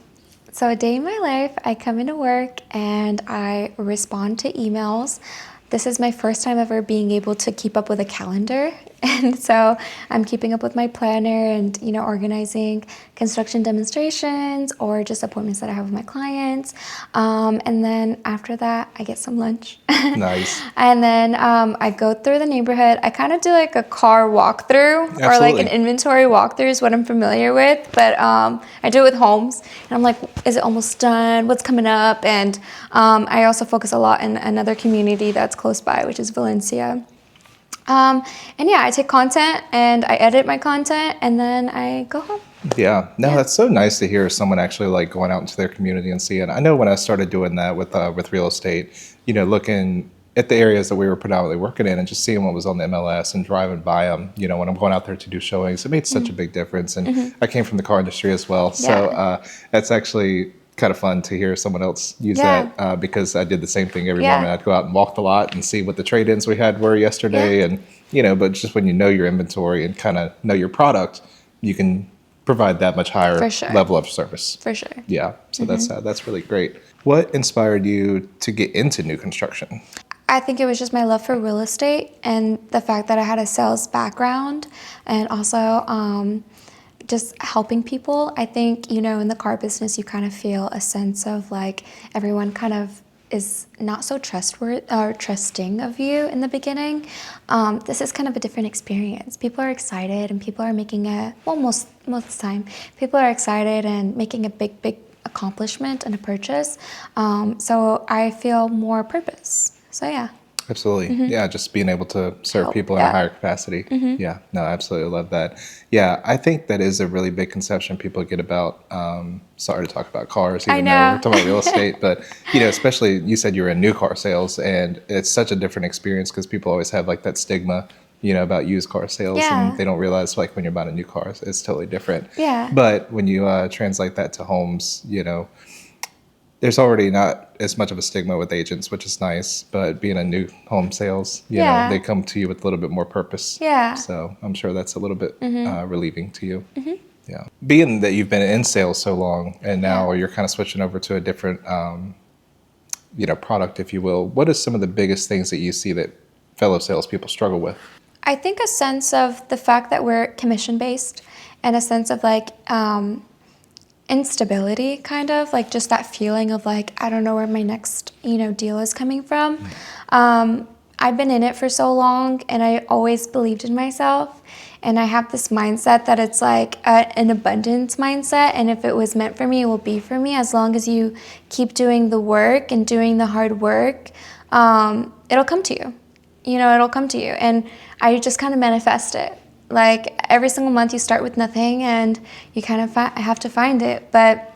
[SPEAKER 2] So a day in my life, I come into work and I respond to emails. This is my first time ever being able to keep up with a calendar. And so I'm keeping up with my planner and, organizing construction demonstrations or just appointments that I have with my clients. And then after that, I get some lunch.
[SPEAKER 3] Nice.
[SPEAKER 2] And then I go through the neighborhood. I kind of do like a car walkthrough or like an inventory walkthrough is what I'm familiar with. But I do it with homes. And I'm like, is it almost done? What's coming up? And I also focus a lot in another community that's close by, which is Valencia. And yeah, I take content and I edit my content, and then I go home.
[SPEAKER 3] Yeah, no, that's so nice to hear someone actually like going out into their community and seeing. I know when I started doing that with real estate, looking at the areas that we were predominantly working in and just seeing what was on the MLS and driving by them, when I'm going out there to do showings, it made such a big difference. And I came from the car industry as well, so that's actually kind of fun to hear someone else use that, because I did the same thing every morning. I'd go out and walk the lot and see what the trade-ins we had were yesterday, and but just when you know your inventory and kind of know your product, you can provide that much higher level of service.
[SPEAKER 2] For sure.
[SPEAKER 3] Yeah, so that's really great. What inspired you to get into new construction?
[SPEAKER 2] I think it was just my love for real estate and the fact that I had a sales background, and also just helping people. I think, in the car business, you kind of feel a sense of like everyone kind of is not so trustworthy or trusting of you in the beginning. This is kind of a different experience. People are excited, and people are making most of the time, people are excited and making a big accomplishment and a purchase. So I feel more purpose. So yeah.
[SPEAKER 3] Absolutely. Yeah, just being able to serve people in a higher capacity. Yeah, no, I absolutely love that. Yeah, I think that is a really big conception people get about, sorry to talk about cars, even though we're talking about real estate, but, especially you said you were in new car sales, and it's such a different experience because people always have like that stigma, about used car sales, and they don't realize like when you're buying a new car, it's totally different.
[SPEAKER 2] Yeah.
[SPEAKER 3] But when you translate that to homes, there's already not as much of a stigma with agents, which is nice, but being a new home sales, you know, they come to you with a little bit more purpose.
[SPEAKER 2] Yeah.
[SPEAKER 3] So I'm sure that's a little bit relieving to you. Yeah. Being that you've been in sales so long and now you're kind of switching over to a different product, if you will, what are some of the biggest things that you see that fellow salespeople struggle with?
[SPEAKER 2] I think a sense of the fact that we're commission based and a sense of like instability, kind of like just that feeling of like, I don't know where my next, deal is coming from. I've been in it for so long and I always believed in myself. And I have this mindset that it's like an abundance mindset. And if it was meant for me, it will be for me. As long as you keep doing the work and doing the hard work, it'll come to you. It'll come to you. And I just kind of manifest it. Like every single month you start with nothing and you kind of have to find it. But,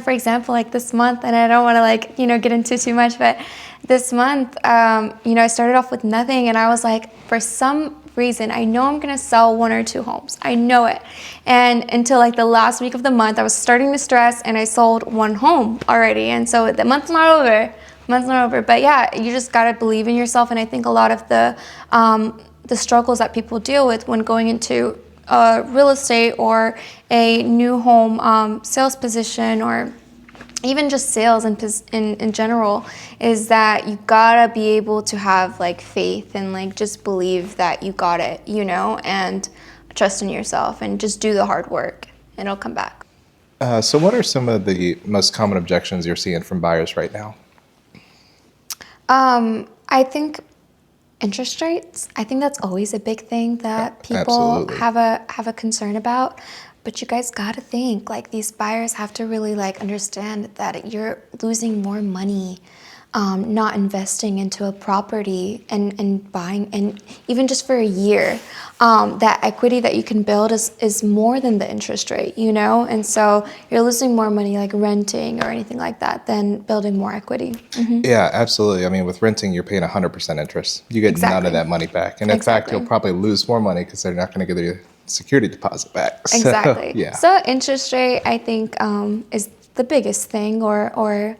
[SPEAKER 2] for example, like this month, and I don't want to get into too much, but this month, I started off with nothing and I was like, for some reason, I know I'm going to sell 1 or 2 homes. I know it. And until like the last week of the month, I was starting to stress and I sold 1 home already. And so the month's not over. But yeah, you just got to believe in yourself. And I think a lot of the struggles that people deal with when going into real estate or a new home sales position, or even just sales in general, is that you gotta be able to have like faith and like just believe that you got it, and trust in yourself and just do the hard work and it'll come back.
[SPEAKER 3] So what are some of the most common objections you're seeing from buyers right now?
[SPEAKER 2] I think interest rates. I think that's always a big thing that people have a concern about. But you guys gotta think, like, these buyers have to really like understand that you're losing more money not investing into a property and buying, and even just for a year, that equity that you can build is more than the interest rate, and so you're losing more money like renting or anything like that than building more equity. Mm-hmm.
[SPEAKER 3] Yeah, absolutely. I mean, with renting, you're paying 100% interest. You get none of that money back. And in fact, you'll probably lose more money because they're not going to give you security deposit back.
[SPEAKER 2] Exactly.
[SPEAKER 3] So, yeah.
[SPEAKER 2] So interest rate, I think, is the biggest thing, or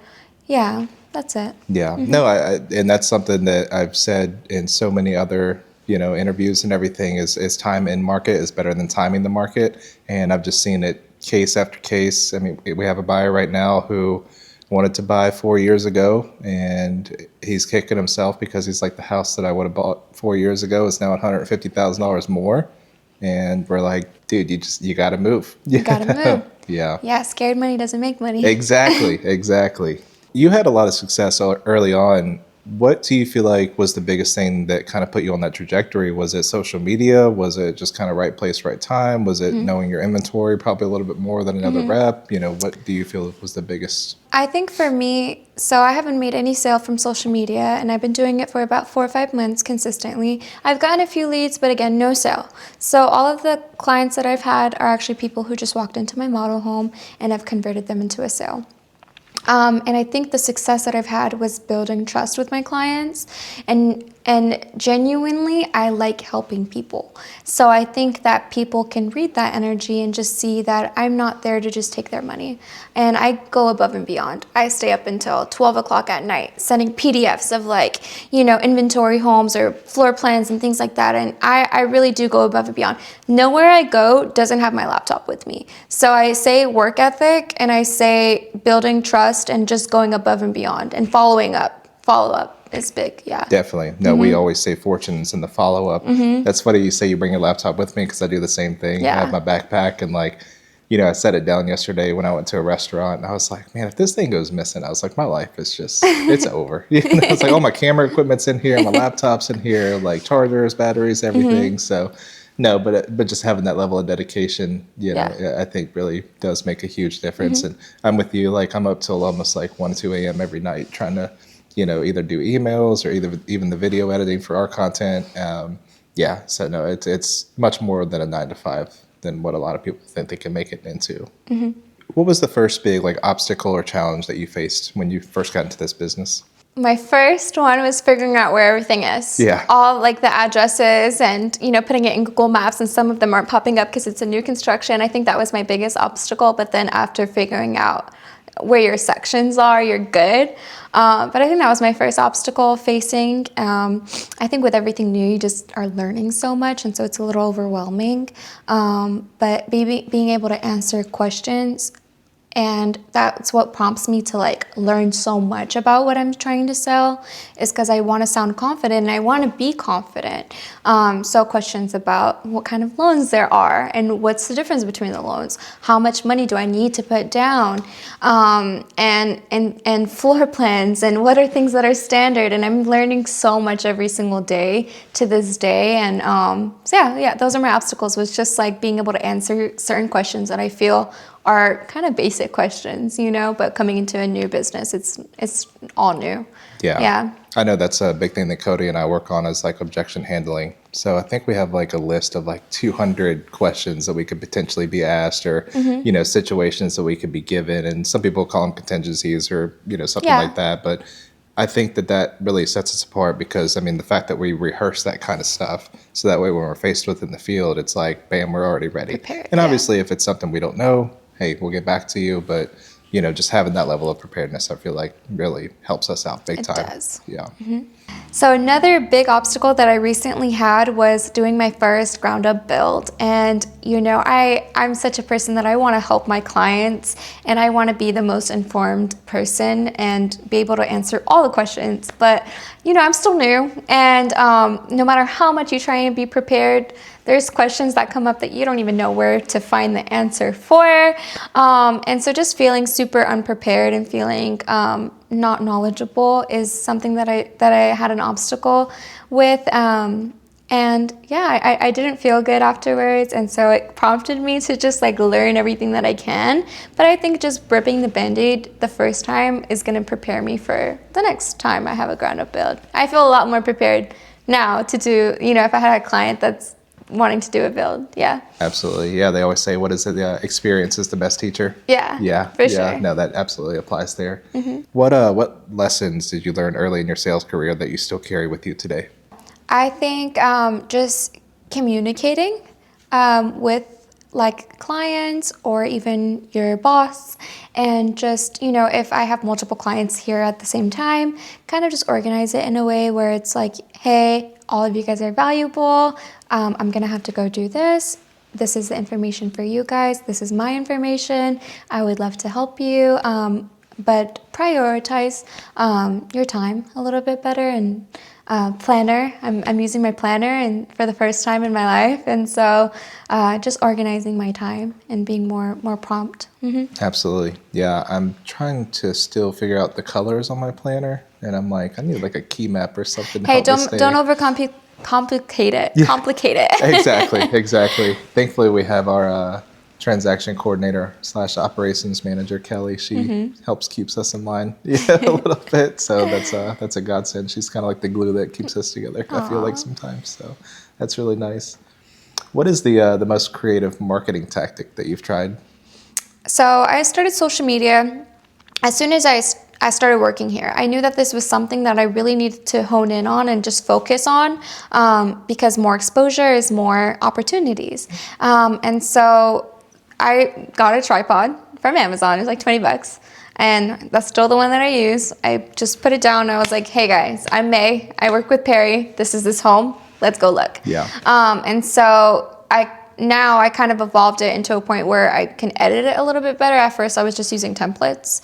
[SPEAKER 2] yeah, that's it.
[SPEAKER 3] Yeah. Mm-hmm. No, and that's something that I've said in so many other, interviews and everything is time in market is better than timing the market. And I've just seen it case after case. I mean, we have a buyer right now who wanted to buy 4 years ago, and he's kicking himself because he's like, the house that I would have bought 4 years ago is now $150,000 more. And we're like, dude, you got to move.
[SPEAKER 2] You got to move.
[SPEAKER 3] Yeah.
[SPEAKER 2] Yeah. Scared money doesn't make money.
[SPEAKER 3] Exactly. You had a lot of success early on. What do you feel like was the biggest thing that kind of put you on that trajectory? Was it social media? Was it just kind of right place, right time? Was it knowing your inventory probably a little bit more than another rep? What do you feel was the biggest?
[SPEAKER 2] I think for me, so I haven't made any sale from social media, and I've been doing it for about 4 or 5 months consistently. I've gotten a few leads, but again, no sale. So all of the clients that I've had are actually people who just walked into my model home and I've converted them into a sale. And I think the success that I've had was building trust with my clients, and genuinely, I like helping people. So I think that people can read that energy and just see that I'm not there to just take their money. And I go above and beyond. I stay up until 12 o'clock at night sending PDFs of inventory homes or floor plans and things like that. And I really do go above and beyond. Nowhere I go doesn't have my laptop with me. So I say work ethic, and I say building trust and just going above and beyond and following up. Follow up is big, yeah.
[SPEAKER 3] Definitely. No, we always say fortunes in the follow-up. That's funny you say you bring your laptop with me, because I do the same thing.
[SPEAKER 2] Yeah.
[SPEAKER 3] I have my backpack, and I set it down yesterday when I went to a restaurant, and I was like, man, if this thing goes missing, I was like, my life is just, it's over. It's like all my camera equipment's in here, my laptop's in here, like chargers, batteries, everything. So no, but just having that level of dedication, I think really does make a huge difference. And I'm with you, I'm up till almost 1, 2 a.m. every night trying to, either do emails or even the video editing for our content. So no, it's much more than a 9 to 5 than what a lot of people think they can make it into. What was the first big obstacle or challenge that you faced when you first got into this business?
[SPEAKER 2] My first one was figuring out where everything is.
[SPEAKER 3] Yeah.
[SPEAKER 2] All the addresses and, putting it in Google Maps, and some of them aren't popping up because it's a new construction. I think that was my biggest obstacle. But then after figuring out where your sections are, you're good. But I think that was my first obstacle facing. I think with everything new, you just are learning so much, and so it's a little overwhelming. But being able to answer questions And that's what prompts me to like learn so much about what I'm trying to sell, is because I want to sound confident and I want to be confident. So questions about what kind of loans there are and what's the difference between the loans, how much money do I need to put down, and floor plans, and what are things that are standard. And I'm learning so much every single day to this day. And so yeah, those are my obstacles, was just like being able to answer certain questions that I feel are kind of basic questions, you know, but coming into a new business, it's all new.
[SPEAKER 3] Yeah. I know that's a big thing that Cody and I work on, is like objection handling. So I think we have like a list of like 200 questions that we could potentially be asked, or, you know, situations that we could be given. And some people call them contingencies or, you know, something like that. But I think that really sets us apart, because I mean, the fact that we rehearse that kind of stuff, so that way when we're faced with in the field, it's like, bam, we're already ready.
[SPEAKER 2] Prepared,
[SPEAKER 3] and obviously if it's something we don't know, hey, we'll get back to you. But, you know, just having that level of preparedness, I feel like really helps us out big time. It
[SPEAKER 2] does.
[SPEAKER 3] Yeah.
[SPEAKER 2] So another big obstacle that I recently had was doing my first ground up build. And, you know, I'm such a person that I want to help my clients, and I want to be the most informed person and be able to answer all the questions. But, you know, I'm still new, and no matter how much you try and be prepared, there's questions that come up that you don't even know where to find the answer for. And so just feeling super unprepared and feeling not knowledgeable is something that I had an obstacle with. And yeah, I didn't feel good afterwards. And so it prompted me to just like learn everything that I can. But I think just ripping the Band-Aid the first time is gonna prepare me for the next time I have a ground up build. I feel a lot more prepared now to do, you know, if I had a client that's wanting to do a build. Yeah.
[SPEAKER 3] Absolutely. Yeah. They always say, what is it? Experience is the best teacher.
[SPEAKER 2] Yeah.
[SPEAKER 3] Yeah.
[SPEAKER 2] For sure.
[SPEAKER 3] Yeah. No, that absolutely applies there. What lessons did you learn early in your sales career that you still carry with you today?
[SPEAKER 2] I think just communicating with like clients or even your boss, and just, you know, if I have multiple clients here at the same time, kind of just organize it in a way where it's like, hey, all of you guys are valuable. I'm gonna have to go do this. This is the information for you guys. This is my information. I would love to help you, but prioritize your time a little bit better. And planner. I'm using my planner and for the first time in my life, and so just organizing my time and being more prompt.
[SPEAKER 3] Absolutely. Yeah, I'm trying to still figure out the colors on my planner, and I'm like, I need like a key map or something.
[SPEAKER 2] Hey, don't overcomplicate it.
[SPEAKER 3] Yeah.
[SPEAKER 2] Complicate it.
[SPEAKER 3] Exactly. Thankfully, we have our transaction coordinator / operations manager, Kelly. She helps keeps us in line a little bit. So that's a godsend. She's kind of like the glue that keeps us together. I feel like sometimes. So that's really nice. What is the most creative marketing tactic that you've tried?
[SPEAKER 2] So I started social media as soon as I started working here. I knew that this was something that I really needed to hone in on and just focus on, because more exposure is more opportunities. And so I got a tripod from Amazon. It was like $20. And that's still the one that I use. I just put it down and I was like, hey guys, I'm May. I work with Perry. This is this home. Let's go look.
[SPEAKER 3] Yeah.
[SPEAKER 2] And so I kind of evolved it into a point where I can edit it a little bit better. At first I was just using templates.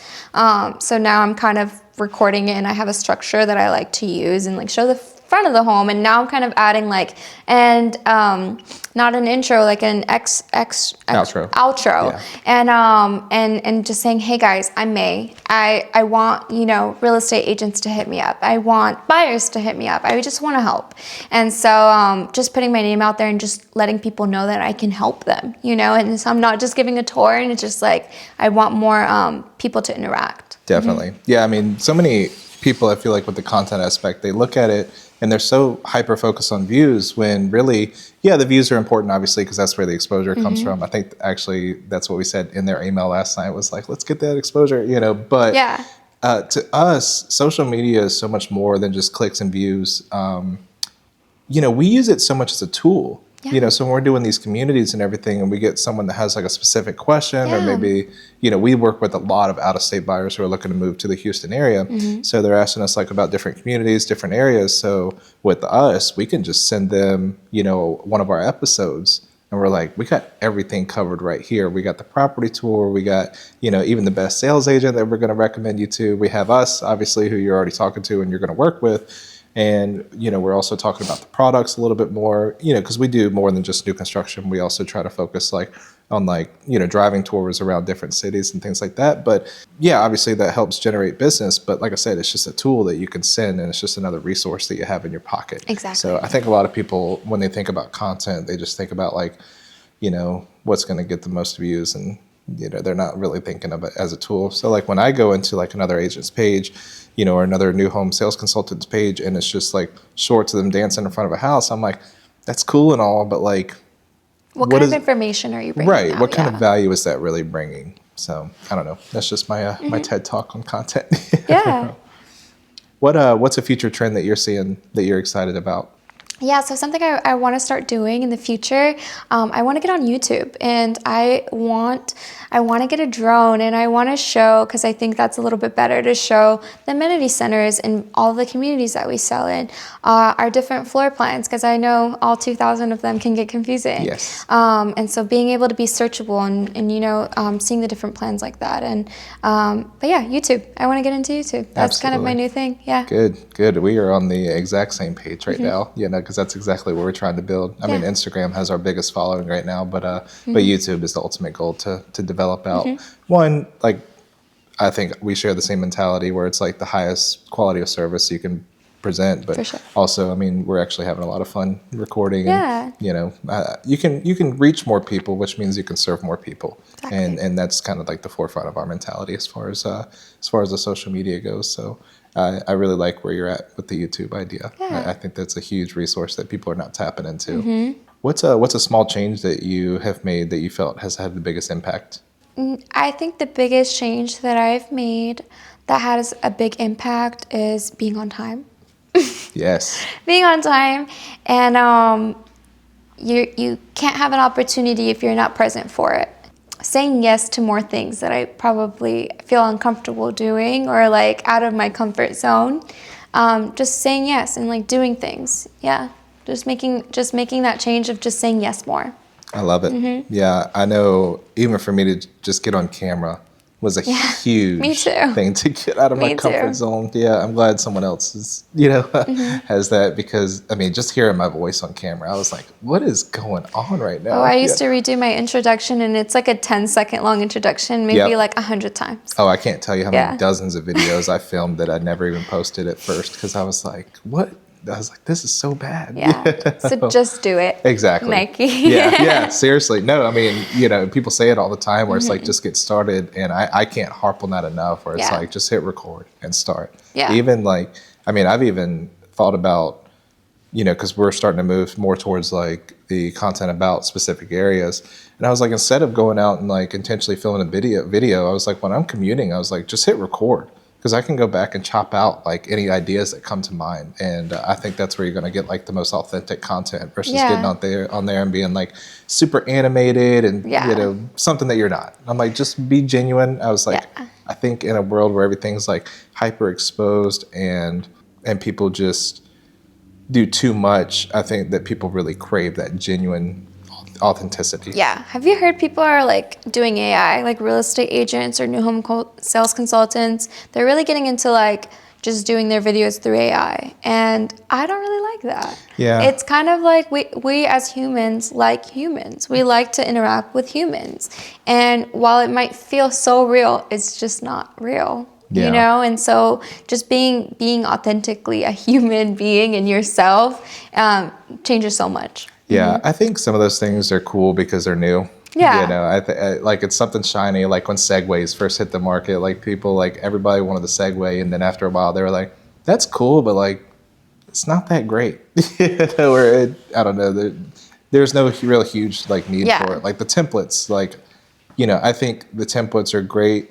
[SPEAKER 2] So now I'm kind of recording it and I have a structure that I like to use and like show the front of the home. And now I'm kind of adding like, not an intro, like an outro.
[SPEAKER 3] Yeah.
[SPEAKER 2] And just saying, hey guys, I'm May. I want, you know, real estate agents to hit me up. I want buyers to hit me up. I just want to help. And so just putting my name out there and just letting people know that I can help them, you know, and so I'm not just giving a tour, and it's just like, I want more people to interact.
[SPEAKER 3] Definitely. Yeah, I mean, so many people, I feel like with the content aspect, they look at it and they're so hyper focused on views, when really, yeah, the views are important, obviously, because that's where the exposure comes from. I think actually that's what we said in their email last night, was like, let's get that exposure, you know. But
[SPEAKER 2] yeah.
[SPEAKER 3] To us, social media is so much more than just clicks and views. You know, we use it so much as a tool.
[SPEAKER 2] Yeah.
[SPEAKER 3] You know, so when we're doing these communities and everything, and we get someone that has like a specific question, or maybe, you know, we work with a lot of out-of-state buyers who are looking to move to the Houston area. So they're asking us like about different communities, different areas. So with us, we can just send them, you know, one of our episodes, and we're like, we got everything covered right here. We got the property tour. We got, even the best sales agent that we're going to recommend you to. We have us, obviously, who you're already talking to and you're going to work with. And, we're also talking about the products a little bit more, because we do more than just new construction. We also try to focus on driving tours around different cities and things like that. But yeah, obviously that helps generate business. But like I said, it's just a tool that you can send, and it's just another resource that you have in your pocket.
[SPEAKER 2] Exactly.
[SPEAKER 3] So I think a lot of people, when they think about content, they just think about what's going to get the most views, and they're not really thinking of it as a tool. So like when I go into like another agent's page, or another new home sales consultant's page, and it's just like shorts of them dancing in front of a house, I'm like, that's cool and all, but like,
[SPEAKER 2] what kind of information are you bringing?
[SPEAKER 3] Right.
[SPEAKER 2] Out?
[SPEAKER 3] What kind of value is that really bringing? So I don't know. That's just my my TED talk on content.
[SPEAKER 2] Yeah.
[SPEAKER 3] What's a future trend that you're seeing that you're excited about?
[SPEAKER 2] Yeah, so something I want to start doing in the future, I want to get on YouTube, and I want to get a drone, and I want to show, because I think that's a little bit better to show the amenity centers in all the communities that we sell in, our different floor plans, because I know all 2,000 of them can get confusing.
[SPEAKER 3] Yes.
[SPEAKER 2] And so being able to be searchable and seeing the different plans like that. And but yeah, YouTube. I want to get into YouTube. That's kind of my new thing. Yeah.
[SPEAKER 3] Good. We are on the exact same page right now. Because that's exactly what we're trying to build. I mean, Instagram has our biggest following right now, but YouTube is the ultimate goal to develop out. One, like, I think we share the same mentality where it's like the highest quality of service you can present, but also, I mean, we're actually having a lot of fun recording.
[SPEAKER 2] Yeah.
[SPEAKER 3] And, you can reach more people, which means you can serve more people.
[SPEAKER 2] Exactly.
[SPEAKER 3] And that's kind of like the forefront of our mentality as far as the social media goes. So I really like where you're at with the YouTube idea.
[SPEAKER 2] Yeah.
[SPEAKER 3] I think that's a huge resource that people are not tapping into. What's a small change that you have made that you felt has had the biggest impact?
[SPEAKER 2] I think the biggest change that I've made that has a big impact is being on time.
[SPEAKER 3] Yes.
[SPEAKER 2] Being on time, and you can't have an opportunity if you're not present for it. Saying yes to more things that I probably feel uncomfortable doing or like out of my comfort zone. Just saying yes and like doing things. Yeah. Just making that change of just saying yes more.
[SPEAKER 3] I love it. Yeah, I know even for me to just get on camera was a huge thing to get out of my comfort zone. Yeah, I'm glad someone else is, has that, because I mean, just hearing my voice on camera, I was like, what is going on right now?
[SPEAKER 2] Oh, I used to redo my introduction, and it's like a 10-second long introduction, maybe like 100 times.
[SPEAKER 3] Oh, I can't tell you how many dozens of videos I filmed that I never even posted at first, because I was like, what? I was like, this is so bad.
[SPEAKER 2] Yeah. So just do it.
[SPEAKER 3] Exactly.
[SPEAKER 2] Nike.
[SPEAKER 3] Yeah. Seriously. No, I mean, people say it all the time where it's like, just get started. And I can't harp on that enough, where it's like, just hit record and start.
[SPEAKER 2] Yeah.
[SPEAKER 3] Even like, I mean, I've even thought about, because we're starting to move more towards like the content about specific areas. And I was like, instead of going out and like intentionally filming a video, I was like, when I'm commuting, I was like, just hit record. Because I can go back and chop out like any ideas that come to mind, and I think that's where you're going to get like the most authentic content versus getting on there and being like super animated and something that you're not. I'm like, just be genuine. I was like, I think in a world where everything's like hyper exposed and people just do too much, I think that people really crave that genuine authenticity.
[SPEAKER 2] Yeah. Have you heard people are like doing AI, like real estate agents or new home sales consultants? They're really getting into like just doing their videos through AI. And I don't really like that.
[SPEAKER 3] Yeah.
[SPEAKER 2] It's kind of like we as humans like humans. We like to interact with humans. And while it might feel so real, it's just not real.
[SPEAKER 3] Yeah.
[SPEAKER 2] And so just being authentically a human being in yourself changes so much.
[SPEAKER 3] Yeah, I think some of those things are cool because they're new.
[SPEAKER 2] Yeah.
[SPEAKER 3] I like it's something shiny, like when Segways first hit the market, like people, like everybody wanted the Segway, and then after a while they were like, that's cool, but like, it's not that great. Or I don't know, there's no real huge like need for it. Like the templates, like, I think the templates are great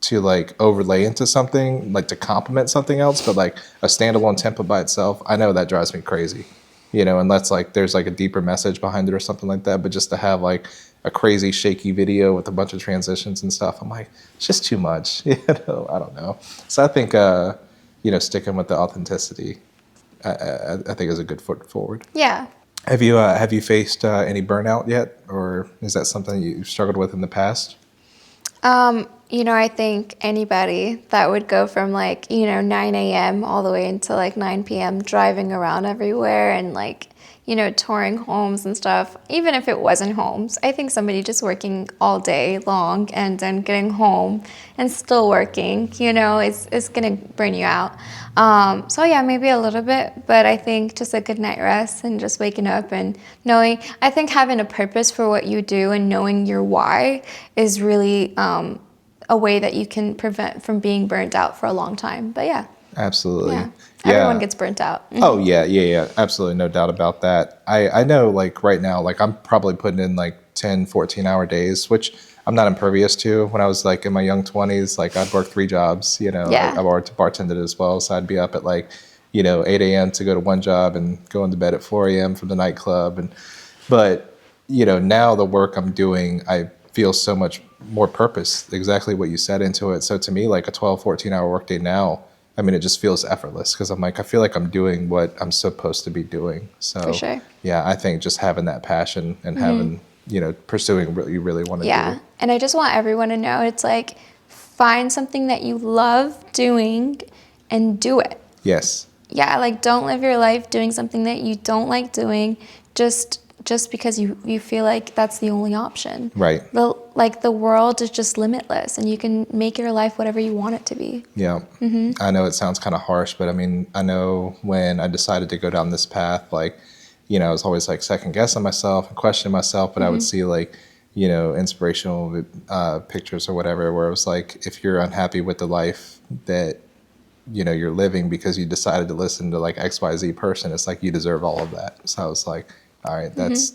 [SPEAKER 3] to like overlay into something, like to complement something else, but like a standalone template by itself, I know that drives me crazy. Unless like there's like a deeper message behind it or something like that. But just to have like a crazy shaky video with a bunch of transitions and stuff, I'm like, it's just too much. I don't know. So I think sticking with the authenticity, I think is a good foot forward.
[SPEAKER 2] Yeah.
[SPEAKER 3] Have you faced any burnout yet, or is that something you've struggled with in the past?
[SPEAKER 2] I think anybody that would go from 9 a.m. all the way until 9 p.m. driving around everywhere and touring homes and stuff, even if it wasn't homes, I think somebody just working all day long and then getting home and still working, is going to burn you out. So yeah, maybe a little bit, but I think just a good night rest and just waking up and I think having a purpose for what you do and knowing your why is really, a way that you can prevent from being burnt out for a long time. But yeah.
[SPEAKER 3] Absolutely.
[SPEAKER 2] Yeah. Everyone gets burnt out.
[SPEAKER 3] Oh yeah. Absolutely. No doubt about that. I know right now, I'm probably putting in 10, 14-hour days, which I'm not impervious to. When I was in my young 20s, I'd work 3 jobs,
[SPEAKER 2] Yeah.
[SPEAKER 3] I bartended as well. So I'd be up at 8 a.m. to go to one job and going to bed at 4 a.m. from the nightclub. But now the work I'm doing, I feel so much more purpose, exactly what you said into it. So to me, a 12, 14-hour workday now, it just feels effortless because I feel like I'm doing what I'm supposed to be doing. So
[SPEAKER 2] For sure.
[SPEAKER 3] yeah, I think just having that passion and having, pursuing what you really want to
[SPEAKER 2] Yeah.
[SPEAKER 3] do.
[SPEAKER 2] And I just want everyone to know it's find something that you love doing and do it.
[SPEAKER 3] Yes.
[SPEAKER 2] Yeah, don't live your life doing something that you don't like doing just because you feel like that's the only option.
[SPEAKER 3] Right.
[SPEAKER 2] The world is just limitless and you can make your life whatever you want it to be.
[SPEAKER 3] Yeah. I know it sounds kind of harsh, but I know when I decided to go down this path, I was always second guessing myself and questioning myself, but I would see inspirational pictures or whatever, where it was if you're unhappy with the life that you're living because you decided to listen to XYZ person, it's you deserve all of that. So I was all right, that's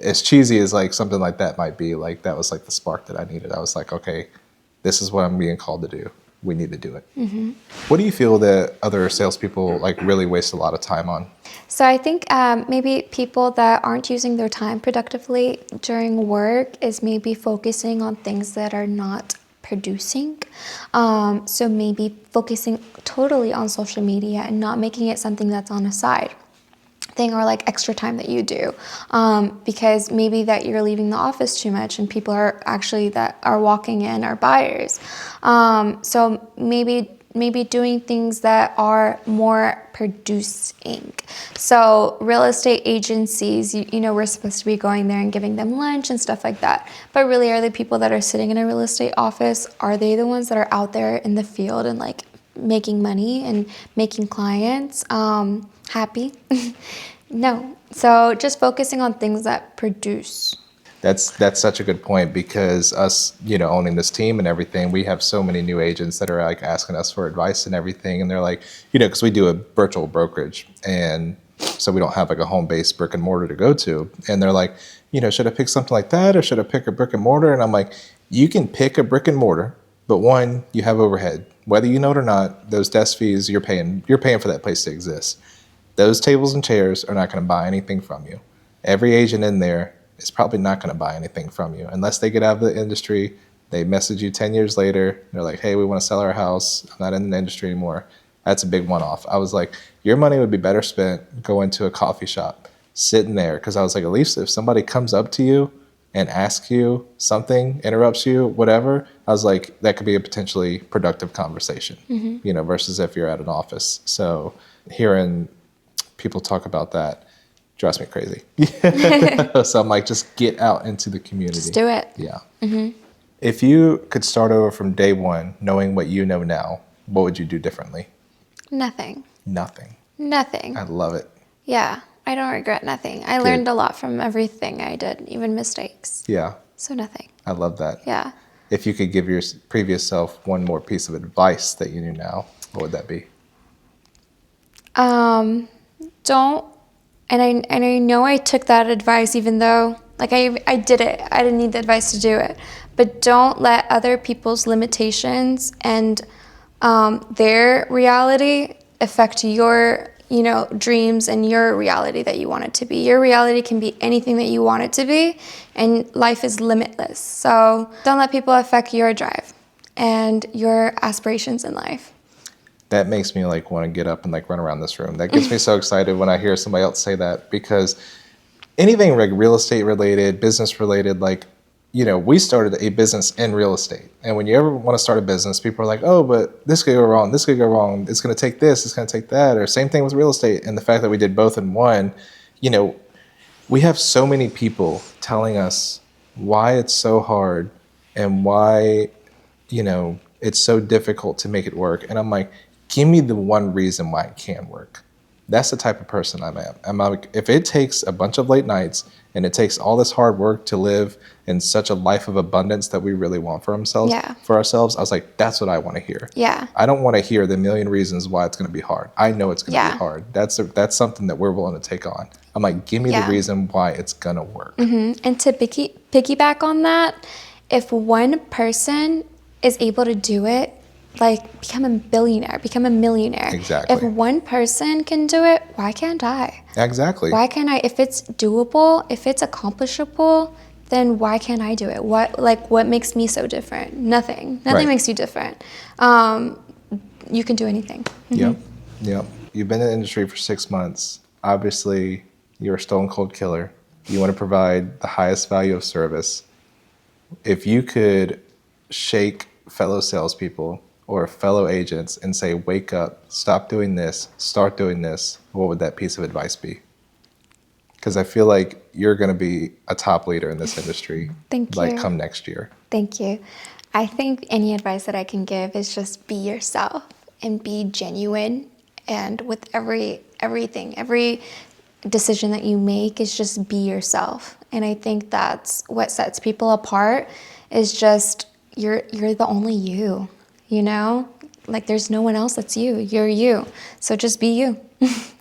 [SPEAKER 3] as cheesy as something like that might be, that was the spark that I needed. I was okay, this is what I'm being called to do. We need to do it. What do you feel that other salespeople really waste a lot of time on?
[SPEAKER 2] So I think maybe people that aren't using their time productively during work is maybe focusing on things that are not producing. So maybe focusing totally on social media and not making it something that's on a side thing or extra time that you do, because maybe that you're leaving the office too much and people are actually that are walking in are buyers. So maybe doing things that are more producing. So real estate agencies, we're supposed to be going there and giving them lunch and stuff like that. But really, are the people that are sitting in a real estate office, are they the ones that are out there in the field and making money and making clients happy? No. So just focusing on things that produce.
[SPEAKER 3] That's such a good point, because us, owning this team and everything, we have so many new agents that are asking us for advice and everything. And they're because we do a virtual brokerage, and so we don't have a home-based brick and mortar to go to. And they're should I pick something like that or should I pick a brick and mortar? And I'm you can pick a brick and mortar, but one, you have overhead. Whether you know it or not, those desk fees, you're paying for that place to exist. Those tables and chairs are not going to buy anything from you. Every agent in there is probably not going to buy anything from you unless they get out of the industry. They message you 10 years later. They're hey, we want to sell our house. I'm not in the industry anymore. That's a big one-off. I was your money would be better spent going to a coffee shop, sitting there. Because I was at least if somebody comes up to you and asks you something, interrupts you, whatever, I was that could be a potentially productive conversation, versus if you're at an office. So hearing people talk about that drives me crazy. So I'm just get out into the community.
[SPEAKER 2] Just do it.
[SPEAKER 3] Yeah. If you could start over from day one, knowing what you know now, what would you do differently?
[SPEAKER 2] Nothing.
[SPEAKER 3] Nothing.
[SPEAKER 2] Nothing.
[SPEAKER 3] I love it.
[SPEAKER 2] Yeah. I don't regret nothing. I learned a lot from everything I did, even mistakes.
[SPEAKER 3] Yeah.
[SPEAKER 2] So nothing.
[SPEAKER 3] I love that.
[SPEAKER 2] Yeah.
[SPEAKER 3] If you could give your previous self one more piece of advice that you knew now, what would that be?
[SPEAKER 2] Don't, and I know I took that advice, even though I did it. I didn't need the advice to do it. But don't let other people's limitations and their reality affect your dreams and your reality that you want it to be. Your reality can be anything that you want it to be, and life is limitless. So don't let people affect your drive and your aspirations in life.
[SPEAKER 3] That makes me want to get up and run around this room. That gets me so excited when I hear somebody else say that, because anything like real estate related, business related, like, you know, we started a business in real estate. And when you ever want to start a business, people are like, oh, but this could go wrong, this could go wrong. It's going to take this, it's going to take that. Or same thing with real estate. And the fact that we did both in one, you know, we have so many people telling us why it's so hard and why, you know, it's so difficult to make it work. And I'm like, give me the one reason why it can work. That's the type of person I am. I'm like, if it takes a bunch of late nights and it takes all this hard work to live in such a life of abundance that we really want for ourselves, I was like, that's what I want to hear.
[SPEAKER 2] Yeah.
[SPEAKER 3] I don't want to hear the million reasons why it's going to be hard. I know it's going to
[SPEAKER 2] Yeah.
[SPEAKER 3] be hard. That's something that we're willing to take on. I'm like, give me the reason why it's going to work.
[SPEAKER 2] And to piggyback on that, if one person is able to do it, like become a billionaire, become a millionaire.
[SPEAKER 3] Exactly.
[SPEAKER 2] If one person can do it, why can't I?
[SPEAKER 3] Exactly.
[SPEAKER 2] Why can't I? If it's doable, if it's accomplishable, then why can't I do it? What makes me so different? Nothing. Nothing makes you different. You can do anything.
[SPEAKER 3] Yep. You've been in the industry for 6 months. Obviously, you're a stone cold killer. You want to provide the highest value of service. If you could shake fellow salespeople or fellow agents and say, wake up, stop doing this, start doing this, what would that piece of advice be? Because I feel like you're going to be a top leader in this industry.
[SPEAKER 2] Thank
[SPEAKER 3] like
[SPEAKER 2] you.
[SPEAKER 3] Come next year.
[SPEAKER 2] Thank you. I think any advice that I can give is just be yourself and be genuine. And with everything, every decision that you make is just be yourself. And I think that's what sets people apart is just you're the only you, you know? Like there's no one else that's you. You're you. So just be you.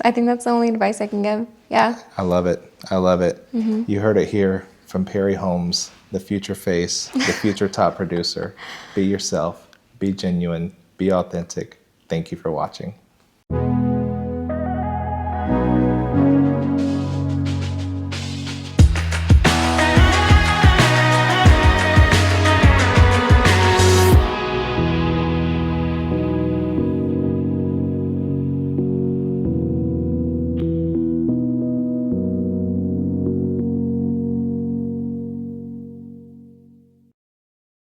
[SPEAKER 2] I think that's the only advice I can give. Yeah.
[SPEAKER 3] I love it. You heard it here from Perry Holmes, the future face, the future top producer. Be yourself, be genuine, be authentic. Thank you for watching.